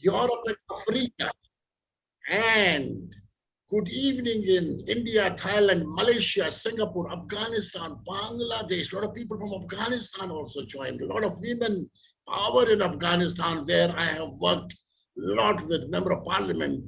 Europe and Africa, and good evening in India, Thailand, Malaysia, Singapore, Afghanistan, Bangladesh. A lot of people from Afghanistan also joined. A lot of women power in Afghanistan, where I have worked a lot with member of parliament,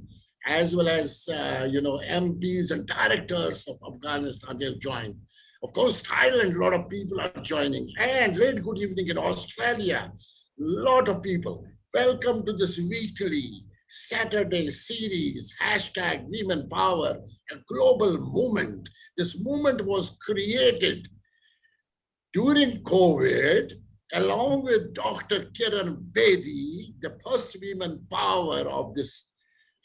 as well as MPs and directors of Afghanistan. They've joined. Of course, Thailand, a lot of people are joining. And late good evening in Australia, a lot of people. Welcome to this weekly Saturday series, hashtag Women Power, a global movement. This movement was created during COVID, along with Dr. Kiran Bedi, the first women power of this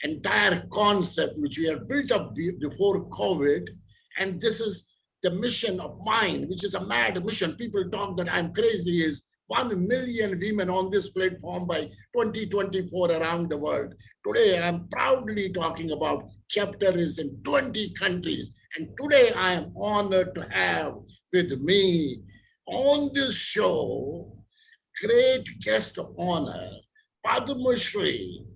entire concept, which we had built up before COVID. And this is the mission of mine, which is a mad mission. People talk that I'm crazy, is 1 million women on this platform by 2024 around the world. Today, I'm proudly talking about chapter is in 20 countries. And today I am honored to have with me on this show, great guest of honor, Padma Shri,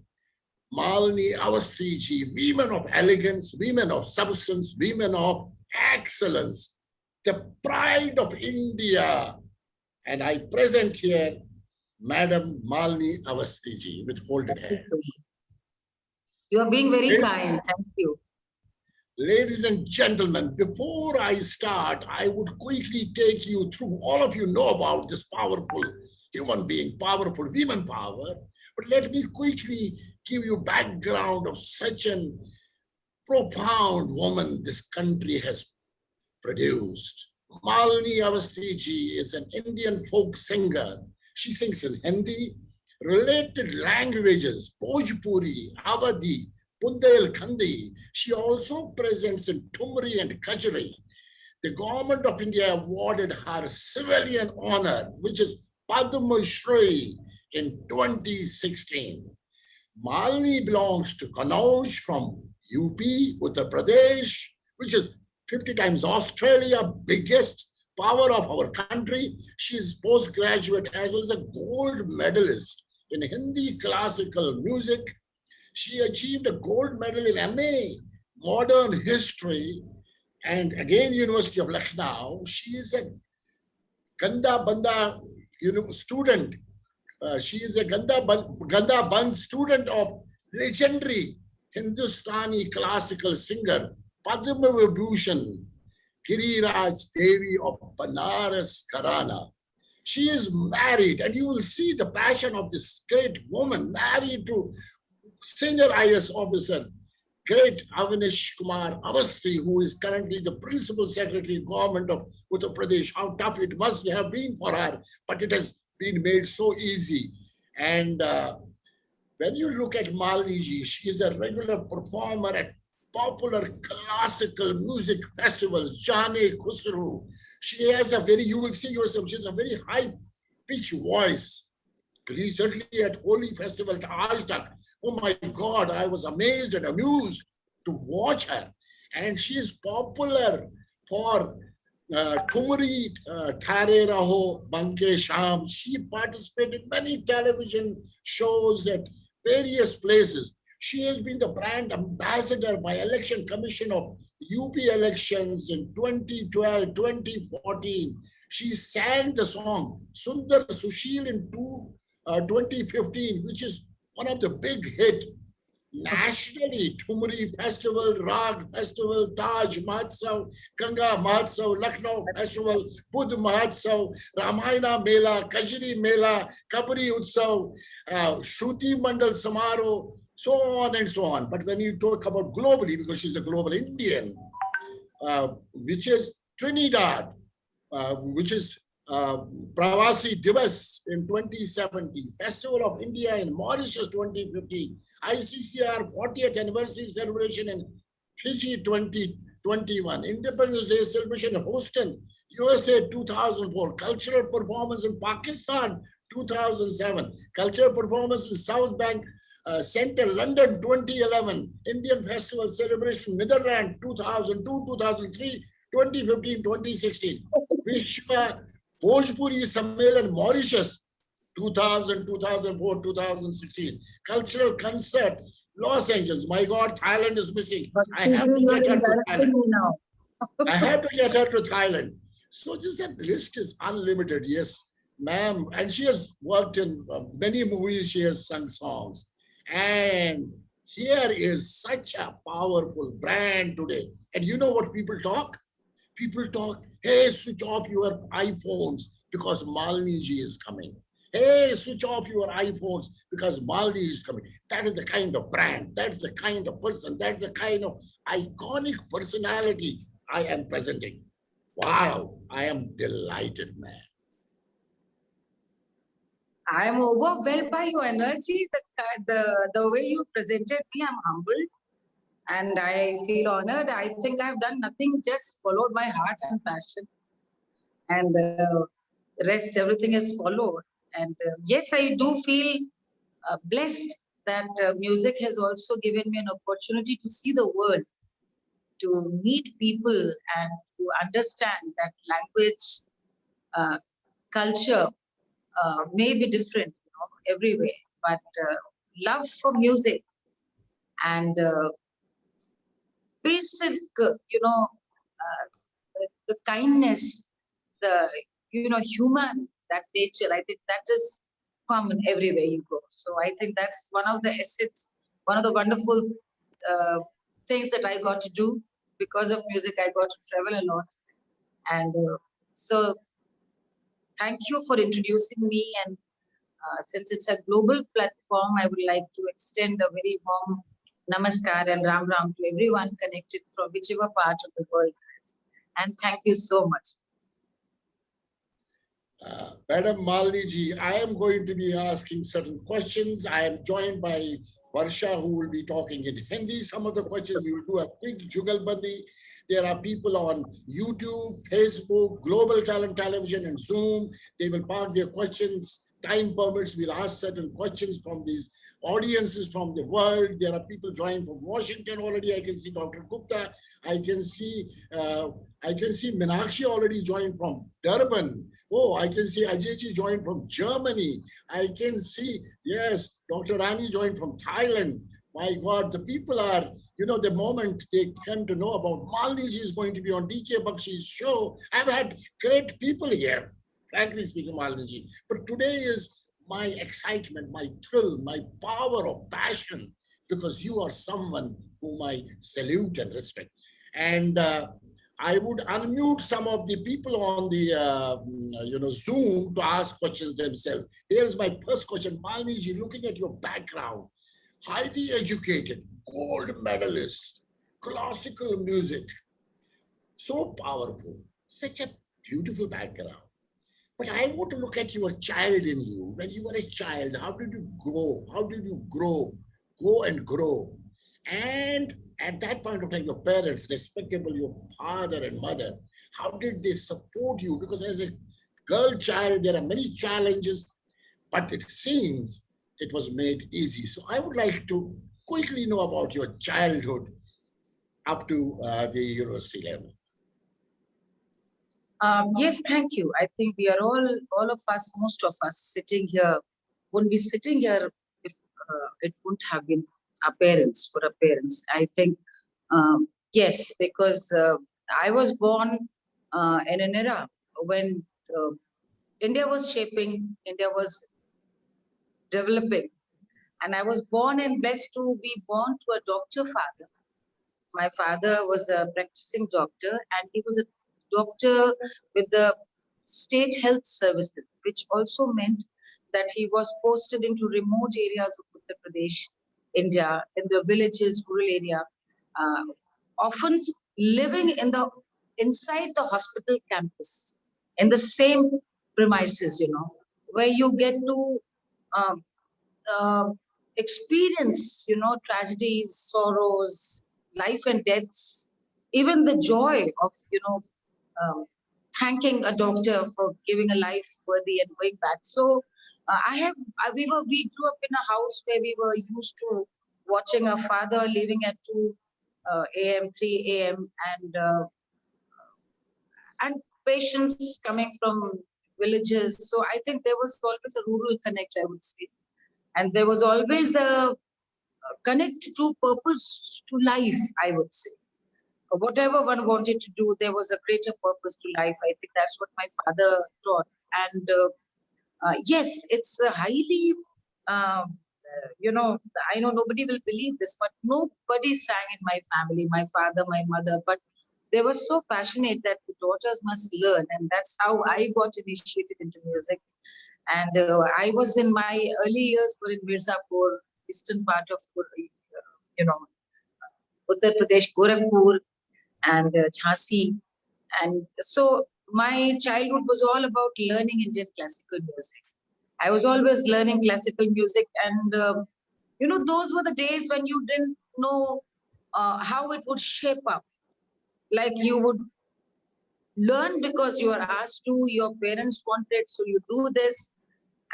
Malini Awasthiji, women of elegance, women of substance, women of excellence, the pride of India. And I present here Madam Malini Awasthiji with folded hands. You are being very kind. Thank you. Ladies and gentlemen, before I start, I would quickly take you through, all of you know about this powerful human being, powerful women power, but let me quickly give you background of such an profound woman this country has produced. Malini Awasthiji is an Indian folk singer. She sings in Hindi, related languages, Bhojpuri, Awadhi, Bundelkhandi. She also presents in Thumri and Kajari. The government of India awarded her civilian honor, which is Padma Shri, in 2016. Malini belongs to Kanauj from UP, Uttar Pradesh, which is 50 times Australia, biggest power of our country. She is postgraduate as well as a gold medalist in Hindi classical music. She achieved a gold medal in MA, Modern History, and again, University of Lucknow. She is a Ganda Banda student. She is a Ganda Band student of legendary Hindustani classical singer Padma Vibhushan Giriraj Devi of Banaras Gharana. She is married, and you will see the passion of this great woman, married to senior IS officer, great Avnish Kumar Awasthi, who is currently the principal secretary government of Uttar Pradesh. How tough it must have been for her, but it has been made so easy. And when you look at Malini ji, she is a regular performer at popular classical music festivals, Jane Khusru. She has a very, you will see yourself, she has a very high-pitched voice. Recently at Holi Festival, Taj Tak, oh my God, I was amazed and amused to watch her. And she is popular for Tumri Thare Raho Banke Sham. She participated in many television shows at various places. She has been the brand ambassador by Election Commission of UP elections in 2012, 2014. She sang the song Sundar Sushil in 2015, which is one of the big hit nationally. Thumri Festival, Rag Festival, Taj Mahotsav, Ganga Mahotsav, Lucknow Festival, Budh Mahotsav, Ramayana Mela, Kajri Mela, Kabri Utsav, Shruti Mandal Samaro, so on and so on. But when you talk about globally, because she's a global Indian, which is Trinidad, which is Pravasi Divas in 2070, Festival of India in Mauritius 2015, ICCR 40th anniversary celebration in Fiji 2021, Independence Day celebration in Houston, USA 2004, cultural performance in Pakistan 2007, cultural performance in South Bank Center, London 2011, Indian Festival celebration, Netherlands 2002, 2003, 2015, 2016, Vishwa Bhojpuri Sammelan, Mauritius 2000, 2004, 2016. Cultural concert, Los Angeles. My God, Thailand is missing. But I have to you are get her to embarrassing Thailand. me now. I have to get her to Thailand. So just that list is unlimited. Yes, ma'am. And she has worked in many movies. She has sung songs. And here is such a powerful brand today. And you know what people talk? People talk, hey, switch off your iPhones because Malini ji is coming. Hey, switch off your iPhones because Malini is coming. That is the kind of brand. That's the kind of person. That's the kind of iconic personality I am presenting. Wow, I am delighted, man. I am overwhelmed by your energy, the way you presented me. I'm humbled and I feel honored. I think I've done nothing, just followed my heart and passion. And the rest, everything is followed. And yes, I do feel blessed that music has also given me an opportunity to see the world, to meet people, and to understand that language, culture may be different, everywhere, but love for music and basic, the kindness, the human, that nature. I think that is common everywhere you go. So I think that's one of the assets, one of the wonderful things that I got to do. Because of music, I got to travel a lot, and so thank you for introducing me. And since it's a global platform, I would like to extend a very warm namaskar and ram ram to everyone connected from whichever part of the world. And thank you so much. Madam Malini ji, I am going to be asking certain questions. I am joined by Varsha, who will be talking in Hindi. Some of the questions we will do a quick jugalbandi. There are people on YouTube, Facebook, Global Talent Television, and Zoom. They will park their questions. Time permits, we'll ask certain questions from these audiences from the world. There are people joining from Washington already. I can see Dr. Gupta. I can see Meenakshi already joined from Durban. Oh, I can see Ajayji joined from Germany. I can see, yes, Dr. Rani joined from Thailand. My God, the people are, the moment they come to know about Malini ji is going to be on DK Bakshi's show. I've had great people here, frankly speaking, Malini ji. But today is my excitement, my thrill, my power of passion, because you are someone whom I salute and respect. And I would unmute some of the people on the Zoom to ask questions themselves. Here's my first question. Malini ji, looking at your background, highly educated, gold medalist, classical music, so powerful, such a beautiful background. But I want to look at your child in you. When you were a child, how did you grow? How did you grow and grow? And at that point of time, your parents, respectable, your father and mother, how did they support you? Because as a girl child, there are many challenges, but it seems it was made easy. So I would like to quickly know about your childhood up to the university level. Yes, thank you. I think we are all of us, most of us sitting here, wouldn't be sitting here if it wouldn't have been our parents, for our parents. I think, yes, because I was born in an era when India was shaping, India was developing. And I was born and blessed to be born to a doctor father. My father was a practicing doctor, and he was a doctor with the state health services, which also meant that he was posted into remote areas of Uttar Pradesh, India, in the villages, rural area, often living inside the hospital campus, in the same premises, where you get to experience, tragedies, sorrows, life and deaths, even the joy of, um, thanking a doctor for giving a life worthy and going back. So we grew up in a house where we were used to watching our father leaving at 2 a.m., 3 a.m. And patients coming from villages. So I think there was always a rural connect, I would say. And there was always a connect to purpose to life, I would say. Whatever one wanted to do, there was a greater purpose to life. I think that's what my father taught. And yes, it's a highly, I know nobody will believe this, but nobody sang in my family, my father, my mother, but they were so passionate that the daughters must learn. And that's how I got initiated into music. And I was in my early years were in Mirzapur, eastern part of, you know, Uttar Pradesh, Gorakhpur, and Jhansi. And so my childhood was all about learning Indian classical music. I was always learning classical music, and those were the days when you didn't know how it would shape up. Like you would learn because you are asked to, your parents wanted, so you do this.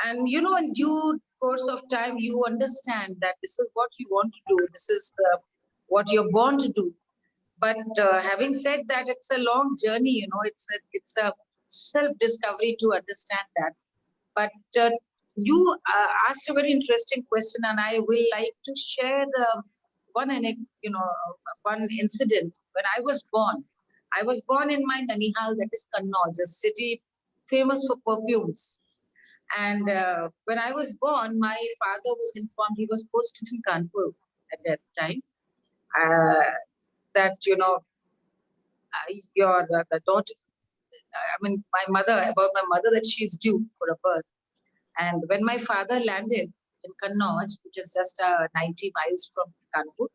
And in due course of time, you understand that this is what you want to do. This is what you're born to do. But having said that, it's a long journey. It's a self-discovery to understand that. But you asked a very interesting question, and I will like to share one incident. When I was born, in my Nanihal, that is Kannauj, a city famous for perfumes. And when I was born, my father was informed, he was posted in Kanpur at that time, uh, that the daughter. I mean, about my mother, that she's due for a birth. And when my father landed in Kannauj, which is just 90 miles from Kanpur,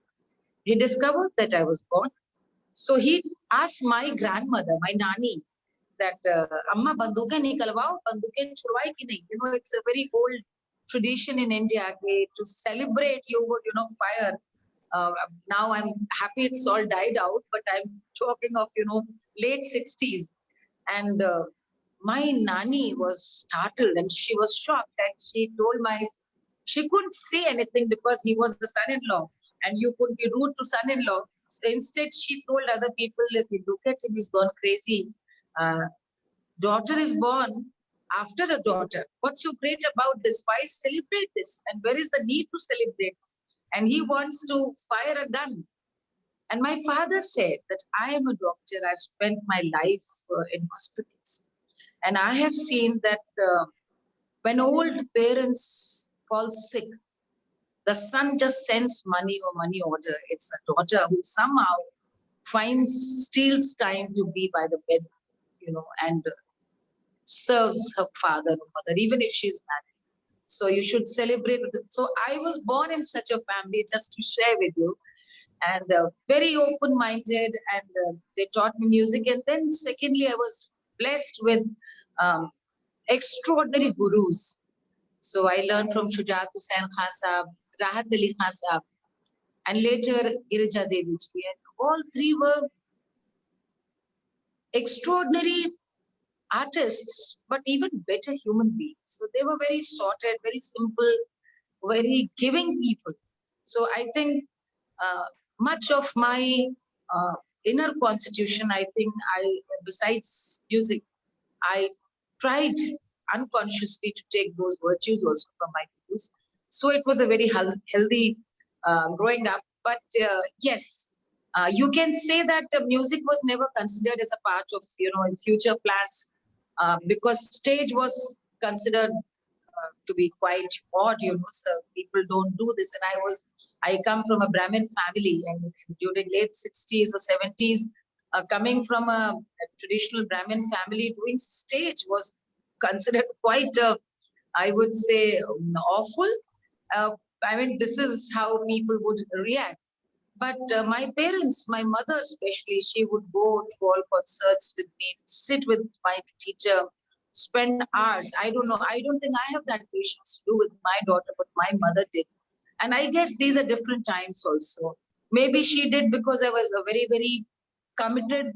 he discovered that I was born. So he asked my grandmother, my nani, that Amma banduke nikalwao, banduke churwai ki nahi. It's a very old tradition in India. To celebrate, you would fire. Now I'm happy it's all died out, but I'm talking of late 60s. And my nani was startled and she was shocked, and she couldn't say anything because he was the son-in-law and you could be rude to son-in-law. So instead, she told other people, look at him, he's gone crazy. Uh, Daughter is born after a daughter. What's so great about this? Why celebrate this? And where is the need to celebrate this? And he wants to fire a gun. And my father said that I am a doctor. I've spent my life in hospitals. And I have seen that when old parents fall sick, the son just sends money or money order. It's a daughter who somehow steals time to be by the bed, and serves her father or mother, even if she's married. So you should celebrate with it. So I was born in such a family, just to share with you, and very open-minded, and they taught me music. And then secondly, I was blessed with um, extraordinary gurus. So I learned from Shujat Hussain Khan Sahab, Rahat Ali Khan Sahab, and later Girija Devi ji. And all three were extraordinary artists, but even better human beings. So they were very sorted, very simple, very giving people. So I think much of my uh, inner constitution, I think besides music, I tried unconsciously to take those virtues also from my gurus. So it was a very healthy growing up. But yes, you can say that the music was never considered as a part of, in future plans, because stage was considered to be quite odd, so people don't do this. And I come from a Brahmin family, and during late 60s or 70s, coming from a traditional Brahmin family, doing stage was considered quite, I would say, awful. Uh, I mean, this is how people would react. But my parents, my mother especially, she would go to all concerts with me, sit with my teacher, spend hours. I don't know. I don't think I have that patience to do with my daughter, but my mother did. And I guess these are different times also. Maybe she did because I was a very, very committed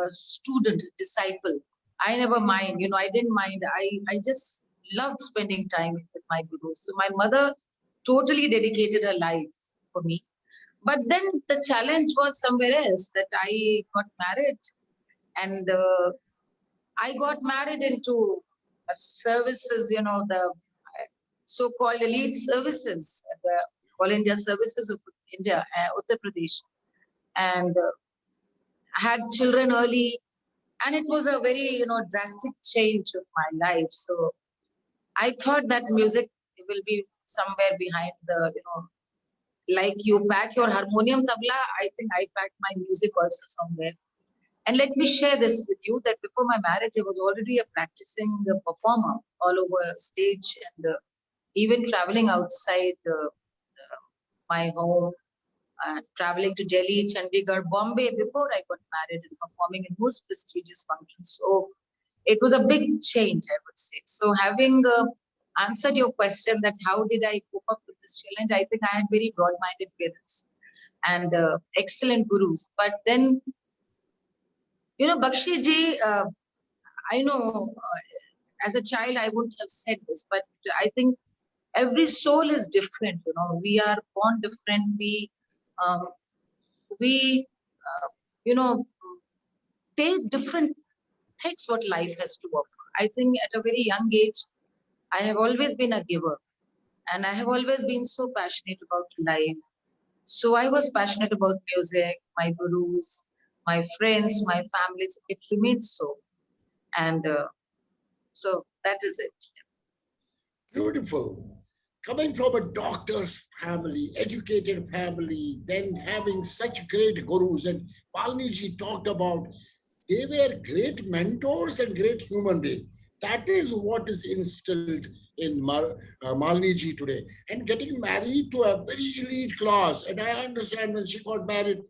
student, disciple. I never mind, I didn't mind. I just loved spending time with my guru. So my mother totally dedicated her life for me. But then the challenge was somewhere else, that I got married, and I got married into services, the so-called elite services, the All India Services of India, Uttar Pradesh, and had children early, and it was a very drastic change of my life. So I thought that music will be somewhere behind the like you pack your harmonium tabla. I think I packed my music also somewhere. And let me share this with you that before my marriage, I was already a practicing performer all over stage, and even traveling outside my home, traveling to Delhi, Chandigarh, Bombay before I got married, and performing in most prestigious functions. So it was a big change, I would say. So having answered your question that how did I cope up with this challenge, I think I had very broad-minded parents and excellent gurus. But then, Bakshi ji, I know as a child I wouldn't have said this, but I think every soul is different. We are born different. Um, we take different things what life has to offer. I think at a very young age, I have always been a giver, and I have always been so passionate about life. So I was passionate about music, my gurus, my friends, my families. It remains so, and so that is it. Beautiful. Coming from a doctor's family, educated family, then having such great gurus, and Palniji talked about they were great mentors and great human beings. That is what is instilled in Malniji today. And getting married to a very elite class. And I understand when she got married,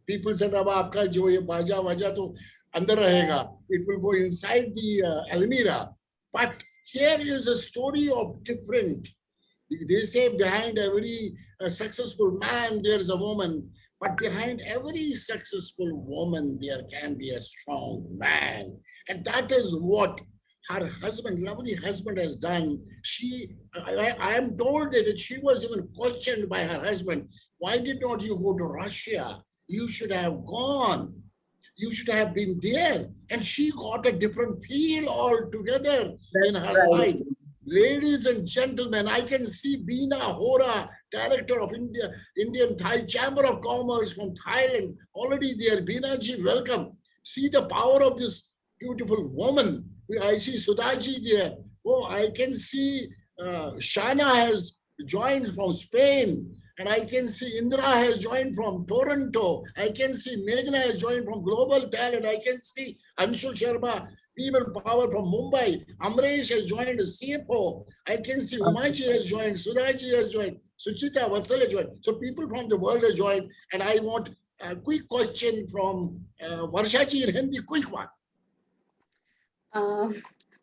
people said, "Ab aapka jo ye baja waja to andar rahega. It will go inside the Almira." But here is a story of different. They say behind every successful man, there is a woman. But behind every successful woman, there can be a strong man. And that is what her husband, lovely husband, has done. I am told that she was even questioned by her husband. Why did not you go to Russia? You should have gone. You should have been there. And she got a different feel altogether in her life. Ladies and gentlemen, I can see Beena Hora, director of Indian Thai Chamber of Commerce from Thailand, already there. Beena ji, welcome. See the power of this beautiful woman. I see Sudhaji there. Oh, I can see Shana has joined from Spain. And I can see Indra has joined from Toronto. I can see Meghna has joined from Global Talent. I can see Anshul Sharma, Female Power from Mumbai. Amresh has joined as CFO. I can see Umaji has joined. Suraji has joined. Suchita Vatsal has joined. So people from the world have joined. And I want a quick question from Varshaji in Hindi, quick one.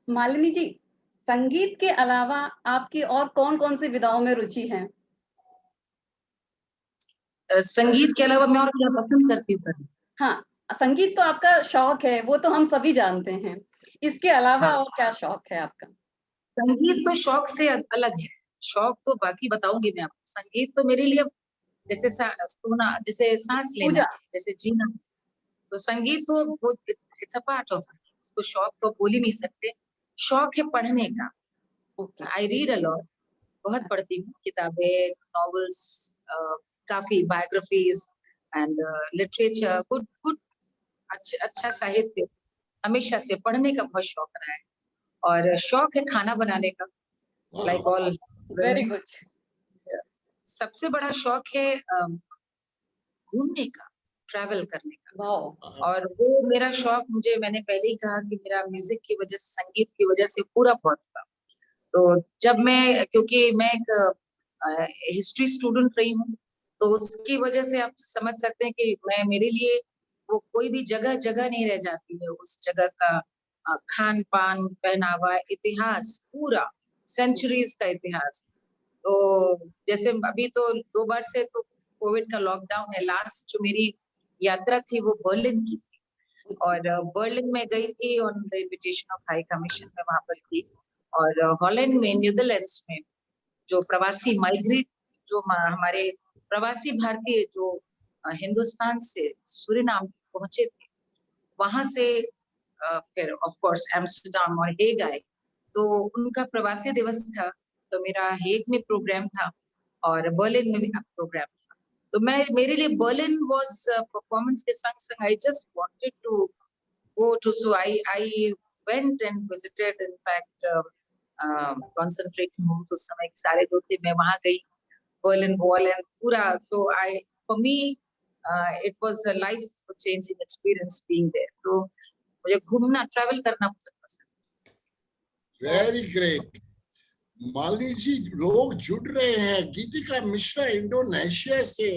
Malini ji, संगीत के अलावा आपकी और कौन-कौन सी विधाओं में रुचि है? संगीत के अलावा मैं और क्या पसंद करती हूँ? हाँ, संगीत तो आपका शौक है, वो तो हम सभी जानते हैं। इसके अलावा और क्या शौक है आपका? संगीत तो शौक से अलग है। शौक तो बाकी बताऊंगी मैं आपको। संगीत तो मेरे लिए जैसे सोना, जैसे सांस लेना, जैसे जीना। तो संगीत तो it's a part of it. इसको शौक तो बोल ही नहीं सकते। शौक है पढ़ने का। आई रीड अ लॉट, बहुत पढ़ती हूँ किताबें, नॉवेल्स, काफी बायोग्राफीज एंड लिटरेचर, गुड अच्छा साहित्य हमेशा से पढ़ने का बहुत शौक रहा है। और शौक है खाना बनाने का, लाइक ऑल। Very good. सबसे बड़ा शौक है घूमने का, ट्रैवल करने का। और वो मेरा शौक, मैंने पहले ही कहा कि मेरा म्यूजिक की वजह से, संगीत की वजह से पूरा बहुत था। तो जब क्योंकि मैं एक हिस्ट्री स्टूडेंट रही हूँ, तो उसकी वजह से आप समझ सकते हैं कि मेरे लिए वो कोई भी जगह नहीं रह जाती है। उस जगह का खान पान, पहनावा, इतिहास, पूरा सेंचुरीज का इतिहास। तो जैसे अभी तो 2 बार से तो कोविड का लॉकडाउन है। लास्ट जो मेरी यात्रा थी वो बर्लिन की थी, और बर्लिन में गई थी on the invitation of high commission में, वहां पर थी। और हॉलैंड में, नीदरलैंड्स में जो प्रवासी माइग्रेट, जो हमारे प्रवासी भारतीय जो हिंदुस्तान से सूरीनाम पहुंचे थे, वहां से फिर ऑफ कोर्स एम्स्टर्डम और हेग आए। तो उनका प्रवासी दिवस था, तो मेरा हेग में प्रोग्राम था और बर्लिन में भी प्रोग्राम था। तो मेरे लिए बर्लिन वाज परफॉर्मेंस के संग संग I just wanted to go to, so I went and visited, in fact, concentration homes उस समय सारे जो थे, मैं वहां गई, Berlin Wall and पूरा, so for me it was a life changing experience being there. तो मुझे घूमना, ट्रैवल करना बहुत पसंद है। Very great. माली जी, लोग जुड़ रहे हैं। गीतिका मिश्रा इंडोनेशिया से,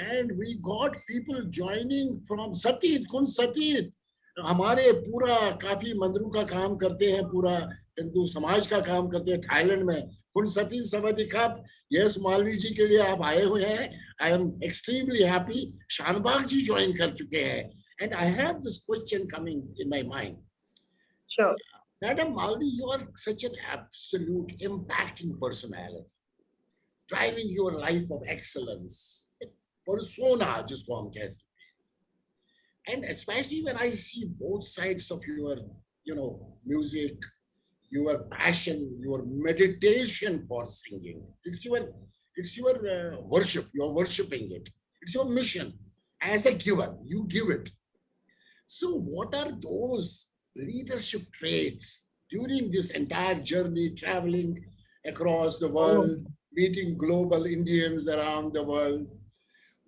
and we got people joining from सतीत। कुन सतीत हमारे पूरा काफी मंदिरों का काम करते हैं, पूरा हिंदू समाज का काम करते हैं थाईलैंड में। कुन सतीत सवादिकाप। यस, मालवी जी के लिए आप आए हुए हैं। I am extremely happy. Shanbhag ji join कर चुके हैं, and I have this question coming in my mind. Sure. Madam Malvi, you are such an absolute impacting personality, driving your life of excellence, persona, जिसको हम कह सकते हैं. And especially when I see both sides of your, music, your passion, your meditation for singing. It's your worship. You're worshiping it. It's your mission. As a giver, you give it. So what are those leadership traits during this entire journey, traveling across the world, meeting global Indians around the world?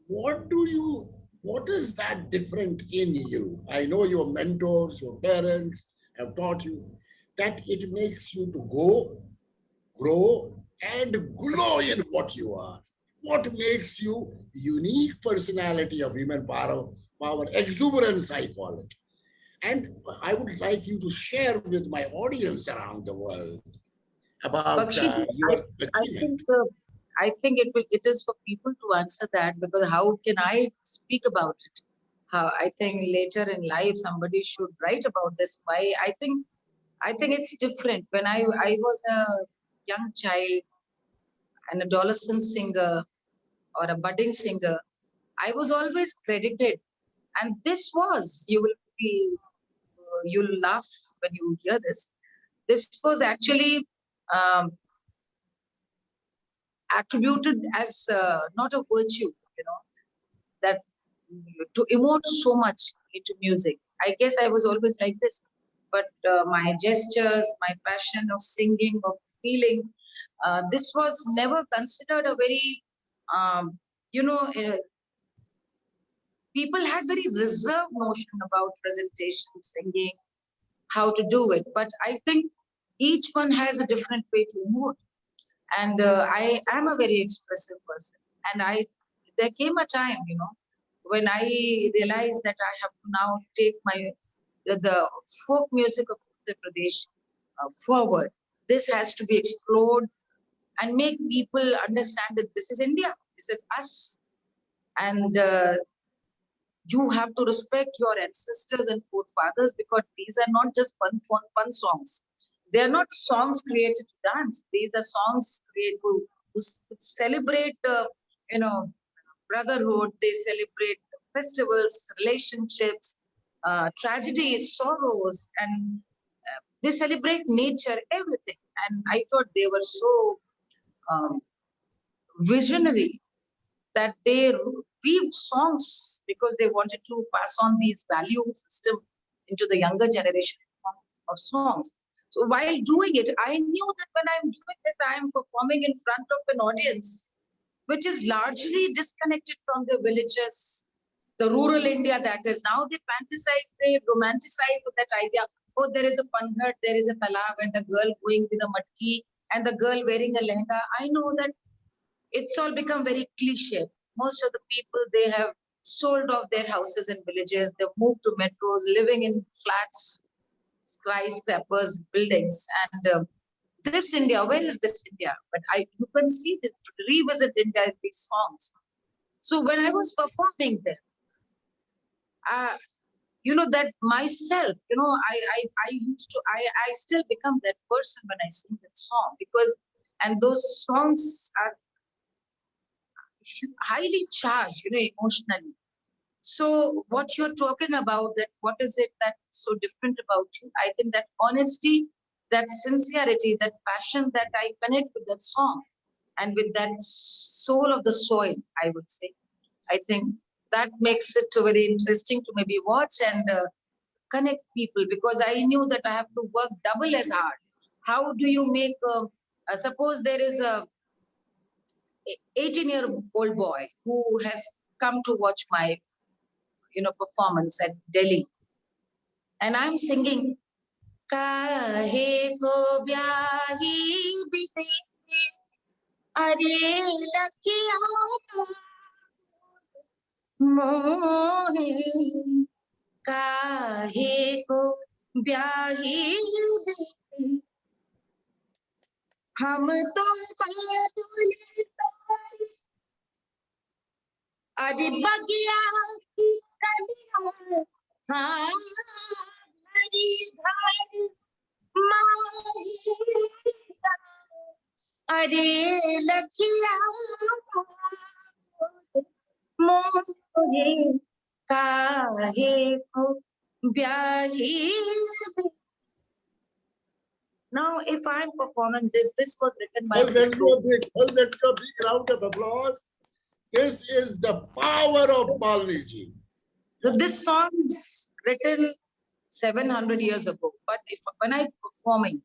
What is that different in you? I know your mentors, your parents have taught you that it makes you to go, grow, and glow in what you are. What makes you unique personality of women power, exuberance, I call it. And I would like you to share with my audience around the world about your achievement. I think it is for people to answer that, because how can I speak about it? I think later in life somebody should write about this. Why I think it's different. When I was a young child, an adolescent singer or a budding singer, I was always credited, and this was, you'll laugh when you hear this. This was actually attributed as not a virtue, that to emote so much into music. I guess I was always like this, but my gestures, my passion of singing, of feeling, this was never considered a very, people had very reserved notion about presentation, singing, how to do it. But I think each one has a different way to emote. And I am a very expressive person. And there came a time, when I realized that I have to now take the folk music of Uttar Pradesh forward. This has to be explored and make people understand that this is India, this is us. And you have to respect your ancestors and forefathers, because these are not just fun songs. They are not songs created to dance. These are songs created to celebrate, brotherhood. They celebrate festivals, relationships, tragedies, sorrows, and they celebrate nature, everything. And I thought they were so visionary that they weaved songs because they wanted to pass on these value system into the younger generation of songs. So while doing it, I knew that when I'm doing this, I am performing in front of an audience which is largely disconnected from the villages, the rural India that is. Now they fantasize, they romanticize with that idea. Oh, there is a pandhat, there is a talab, and the girl going with a matki, and the girl wearing a lehenga. I know that it's all become very cliche. Most of the people, they have sold off their houses in villages. They've moved to metros, living in flats, skyscrapers, buildings. And this India, where is this India? But you can see this, revisit India in these songs. So when I was performing there, that myself, I still become that person when I sing that song, and those songs are highly charged, emotionally. So what you're talking about, that what is it that's so different about you? I think that honesty, that sincerity, that passion that I connect with that song and with that soul of the soil, I would say. I think that makes it very interesting to maybe watch and connect people, because I knew that I have to work double as hard. How do you make, suppose there is a 18-year-old boy who has come to watch my, performance at Delhi, and I'm singing, Kahe ko byahi bite, are lakhiya mohe, काहे को ब्याही बिन, हम तो बादल तारे, अरे बगिया की कलियां, हाँ हरी घर माही, अरे लखिया मोहे, काहे को ब्याही बिन. Now, if I'm performing this was written by. Let's give a big round of applause. This is the power of Malini ji. So this song is written 700 years ago, but when I'm performing,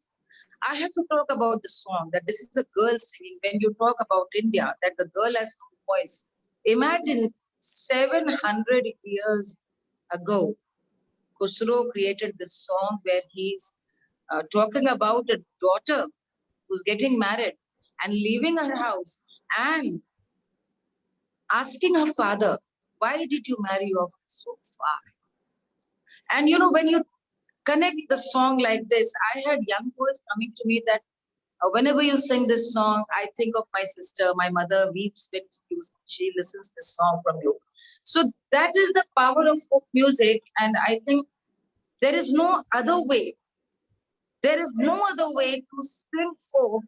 I have to talk about the song, that this is a girl singing. When you talk about India, that the girl has no voice. Imagine 700 years ago, Khusro created this song where he's talking about a daughter who's getting married and leaving her house and asking her father, why did you marry off so far? And when you connect the song like this, I had young boys coming to me that whenever you sing this song, I think of my sister. My mother weeps when she listens this song from you. So that is the power of folk music, and I think there is no other way. There is no other way to sing folk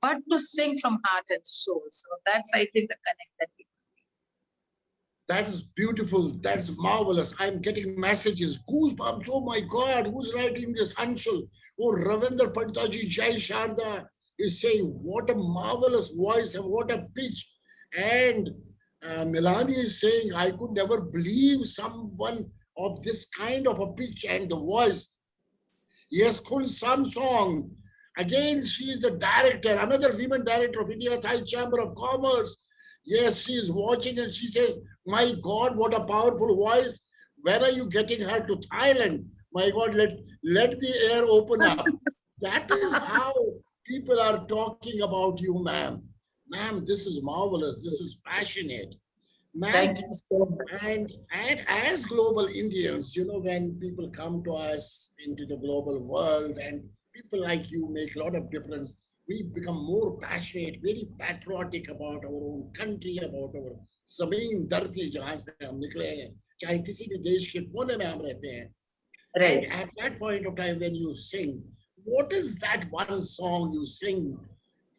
but to sing from heart and soul. So that's, I think, the connect that we. That is beautiful. That's marvelous. I'm getting messages, goosebumps. Oh my God, who's writing this? Anshul. Oh, Ravindra Pantaji Jai Sharda is saying, what a marvelous voice and what a pitch. And Milani is saying, I could never believe someone of this kind of a pitch and the voice. Yes, Khun Samsung. Again, she is the director, another women director of India Thai Chamber of Commerce. Yes, she is watching and she says, my God, what a powerful voice. When are you getting her to Thailand? My God, let the air open up. That is how people are talking about you, ma'am. Ma'am, this is marvelous. This is passionate. Thank you so much. And as global Indians, when people come to us into the global world and people like you make a lot of difference, we become more passionate, very patriotic about our own country, about our zameen dharti jahan se hum nikle hain, chahe kisi bhi desh ke kone mein hum rehte hain. Right. And at that point of time when you sing, what is that one song you sing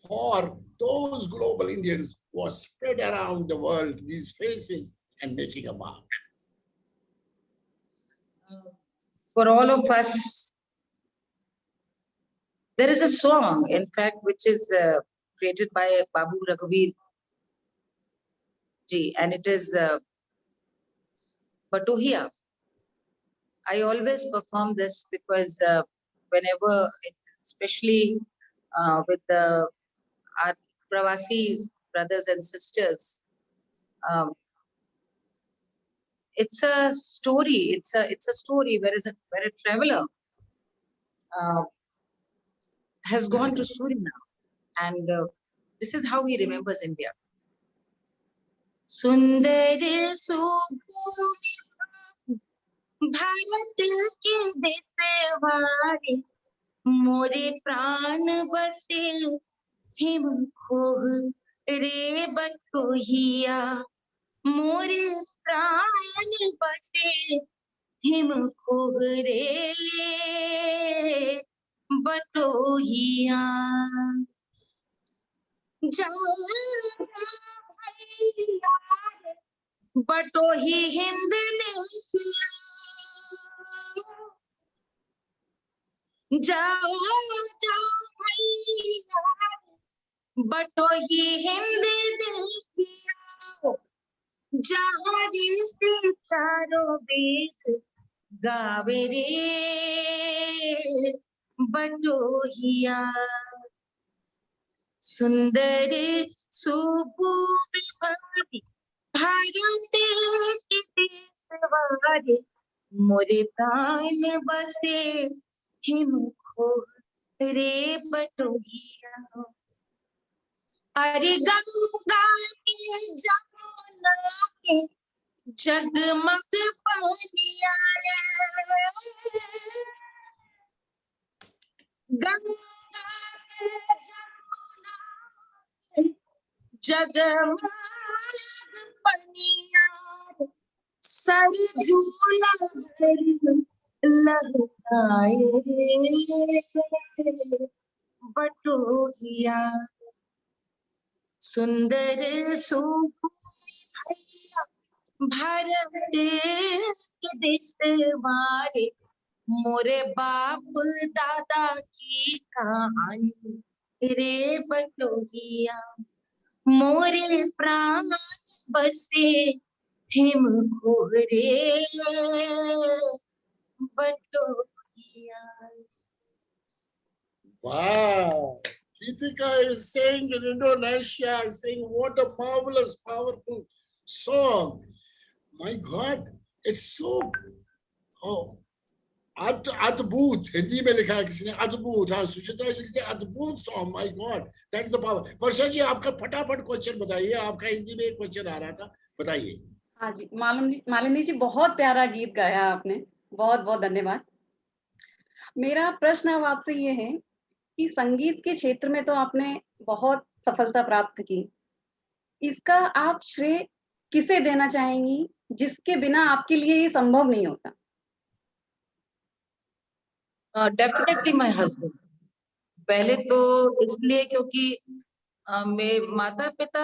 for those global Indians who are spread around the world, these faces, and making a mark? For all of us, there is a song, in fact, which is created by Babu Raghuveer ji, and it is Batohiya. I always perform this because whenever, especially with our Pravasis, brothers and sisters, it's a story. It's a story where a traveler has gone to Suriname, and this is how he remembers India. Sundar Subhumi Bharat ke deswari, मोरे प्राण बसे him खोह रे बटोहिया, मोरे प्राण बसे him खोह रे बटोहिया, बटोही हिंद ने जाओ जाओ भैया बटो ये हिंदी देखियो, जहाँ ऋषि चारों वेद गावे रे बटोहिया। सुंदर सुपूर्ण भारत के देशवारे, मोरे प्राण बसे हिम रे बटोहिया। अरे गंगा के जमुना के जगमग पानिया रे, गंगा के जमुना के जगमग पानिया रे, सर झूला भर लहराए रे बटोहिया। सुंदर सुभूमि भारत के देशवारे, मोरे बाप दादा की कहानी रे बटोहिया। मोरे प्राण बसे हिम रे बटोहिया। Wow. Geetika is saying in Indonesia, saying what a marvelous, powerful song. My God, it's so अद्भुत। हिंदी में लिखा है किसी ने, अद्भुत। हाँ, सुचित्रा जी लिखते अद्भुत song. My god, that's the power. Varsha ji, आपका फटाफट क्वेश्चन बताइए। आपका हिंदी में एक क्वेश्चन आ रहा था, बताइए। हाँ जी, मालिनी जी, बहुत प्यारा गीत गाया आपने, बहुत बहुत धन्यवाद। मेरा प्रश्न अब आपसे ये है कि संगीत के क्षेत्र में तो आपने बहुत सफलता प्राप्त की, इसका आप श्रेय किसे देना चाहेंगी जिसके बिना आपके लिए ये संभव नहीं होता? Definitely my husband. पहले तो इसलिए क्योंकि मेरे माता पिता,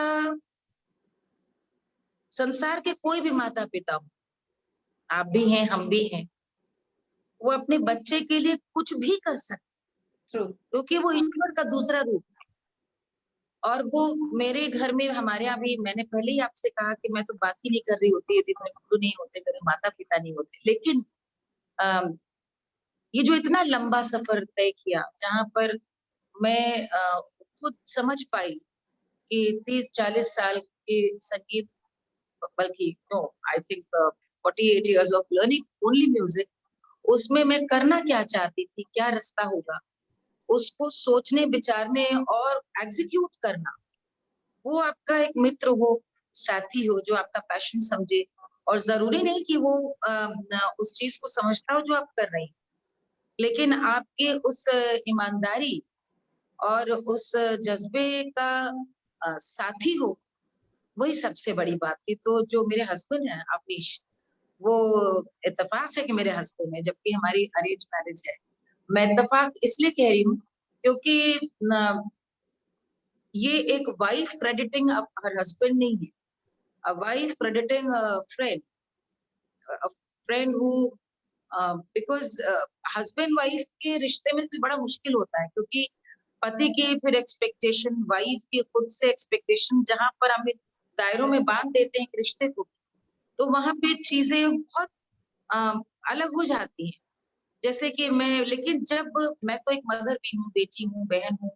संसार के कोई भी माता पिता हो, आप भी हैं, हम भी हैं, वो अपने बच्चे के लिए कुछ भी कर सकते, क्योंकि वो ईश्वर का दूसरा रूप है। और वो मेरे घर में, हमारे यहाँ भी, मैंने पहले ही आपसे कहा कि मैं तो बात ही नहीं कर रही होती यदि मेरे गुरु नहीं होते, मेरे माता पिता नहीं होते। लेकिन ये जो इतना लंबा सफर तय किया, जहां पर मैं खुद समझ पाई कि 30-40 साल के संगीत, बल्कि no, I think 48 years of learning only music, उसमें मैं करना क्या चाहती थी, क्या रास्ता होगा, उसको सोचने, विचारने और एग्जीक्यूट करना। वो आपका एक मित्र हो, साथी हो, जो आपका पैशन समझे, और जरूरी नहीं कि वो उस चीज को समझता हो जो आप कर रहे हैं, लेकिन आपके उस ईमानदारी और उस जज्बे का साथी हो, वही सबसे बड़ी बात थी। तो जो मेरे हस्बैंड हैं अवनीश, वो इत्तेफाक है कि मेरे हस्बैंड है, जबकि हमारी अरेंज मैरिज है। मैं इत्तेफाक इसलिए कह रही हूँ क्योंकि ये एक वाइफ क्रेडिटिंग हर हस्बैंड नहीं है, a wife crediting friend, a friend who, because husband wife के रिश्ते में तो बड़ा मुश्किल होता है, क्योंकि पति की फिर एक्सपेक्टेशन, वाइफ की खुद से एक्सपेक्टेशन, जहां पर हम दायरों में बांध देते हैं एक रिश्ते को, तो वहां पे चीजें बहुत अलग हो जाती हैं। जैसे कि लेकिन जब मैं तो एक मदर भी हूँ, बेटी हूँ, बहन हूँ,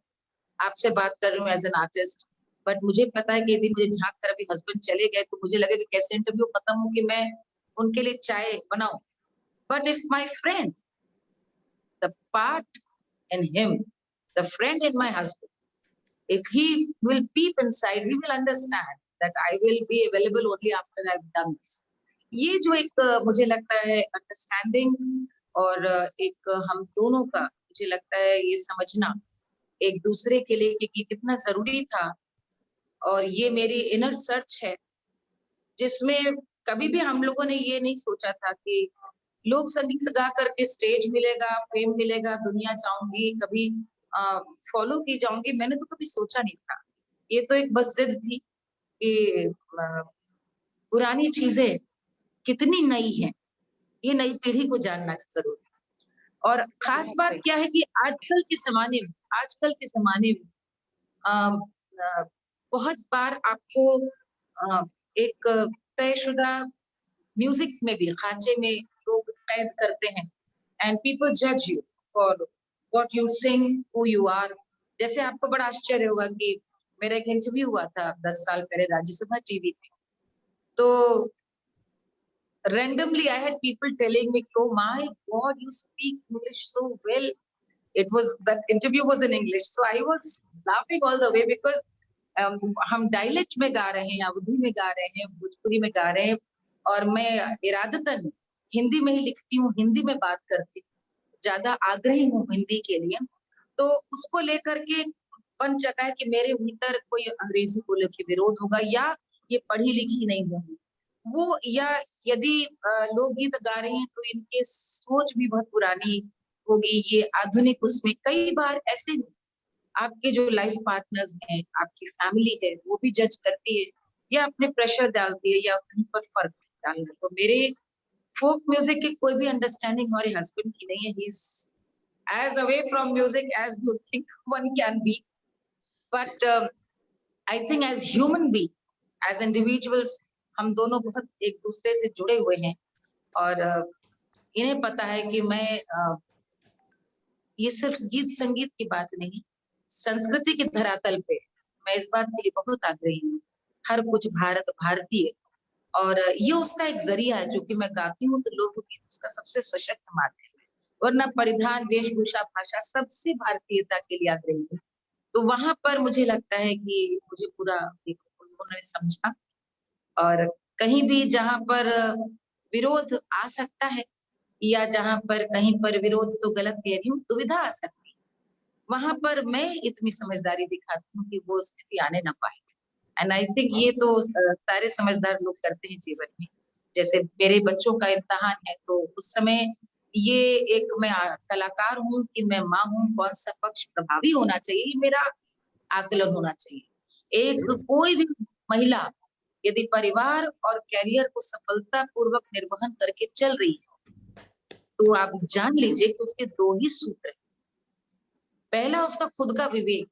आपसे बात कर रही हूँ एज एन आर्टिस्ट, बट मुझे पता है कि यदि मुझे झांक कर अभी हस्बैंड चले गए तो मुझे लगेगा कैसे इंटरव्यू खत्म हो कि मैं उनके लिए चाय बनाऊं। But if my friend, the part in him, the friend in my husband, if he will peep inside, he will understand that I will be available only after I've done this. ये जो एक मुझे लगता है understanding, और एक हम दोनों का, मुझे लगता है ये समझना एक दूसरे के लिए कि कितना जरूरी था। और ये मेरी इनर सर्च है, जिसमें कभी भी हम लोगों ने ये नहीं सोचा था कि लोक संगीत गा करके स्टेज मिलेगा, फेम मिलेगा, दुनिया जाऊंगी, कभी फॉलो की जाऊंगी, मैंने तो कभी सोचा नहीं था। ये तो एक बस जिद थी कि पुरानी चीजें कितनी नई हैं, ये नई पीढ़ी को जानना जरूरी है। और खास बात क्या है कि आजकल के जमाने में बहुत बार आपको एक तयशुदा म्यूजिक में भी खांचे में लोग कैद करते हैं एंड पीपल जज you for what you sing, who you are. जैसे आपको बड़ा आश्चर्य होगा कि मेरा एक इंटरव्यू हुआ था 10 साल पहले राज्यसभा टीवी पे, तो randomly I had people telling me, oh my god, you speak English so well. That interview was in English, so I was laughing all the way because हम डायलेक्ट में गा रहे हैं, अवधी में गा रहे हैं, भोजपुरी में गा रहे हैं, और मैं इरादतन हिंदी में ही लिखती हूँ, हिंदी में बात करती हूँ, ज्यादा आग्रही हूँ हिंदी के लिए। तो उसको लेकर के बन चका है कि मेरे भीतर कोई अंग्रेजी बोले के विरोध होगा या ये पढ़ी लिखी नहीं होगी वो, या यदि लोकगीत गा रहे हैं तो इनके सोच भी बहुत पुरानी होगी, ये आधुनिक उसमें कई बार ऐसे आपके जो लाइफ पार्टनर्स हैं, आपकी फैमिली है, वो भी जज करती है या अपने प्रेशर डालती है या कहीं पर फर्क डालना। तो मेरे फोक म्यूजिक की कोई भी अंडरस्टैंडिंग हमारे हस्बैंड की नहीं है। He is as away from music as you think one can be, but I think as human being, as individuals, हम दोनों बहुत एक दूसरे से जुड़े हुए हैं और इन्हें पता है कि मैं ये सिर्फ गीत संगीत की बात नहीं, संस्कृति के धरातल पे मैं इस बात के लिए बहुत आग्रही हूँ, हर कुछ भारत भारतीय, और ये उसका एक जरिया है। जो कि मैं गाती हूँ तो लोकगीत उसका सबसे सशक्त माध्यम है, वरना परिधान, वेशभूषा, भाषा सबसे भारतीयता के लिए आग्रही है। तो वहां पर मुझे लगता है कि मुझे पूरा उन्होंने समझा, और कहीं भी जहां पर विरोध आ सकता है या जहां पर कहीं पर विरोध तो गलत कह रही हूँ, दुविधा आ सकती है, वहां पर मैं इतनी समझदारी दिखाती हूँ कि वो स्थिति आने ना पाए। एंड आई थिंक ये तो सारे समझदार लोग करते हैं जीवन में। जैसे मेरे बच्चों का इम्तिहान है तो उस समय ये एक मैं कलाकार हूँ कि मैं माँ हूँ, कौन सा पक्ष प्रभावी होना चाहिए, ये मेरा आकलन होना चाहिए। एक कोई भी महिला यदि परिवार और कैरियर को सफलता पूर्वक निर्वहन करके चल रही है तो आप जान लीजिए कि उसके दो ही सूत्र हैं। पहला उसका खुद का विवेक,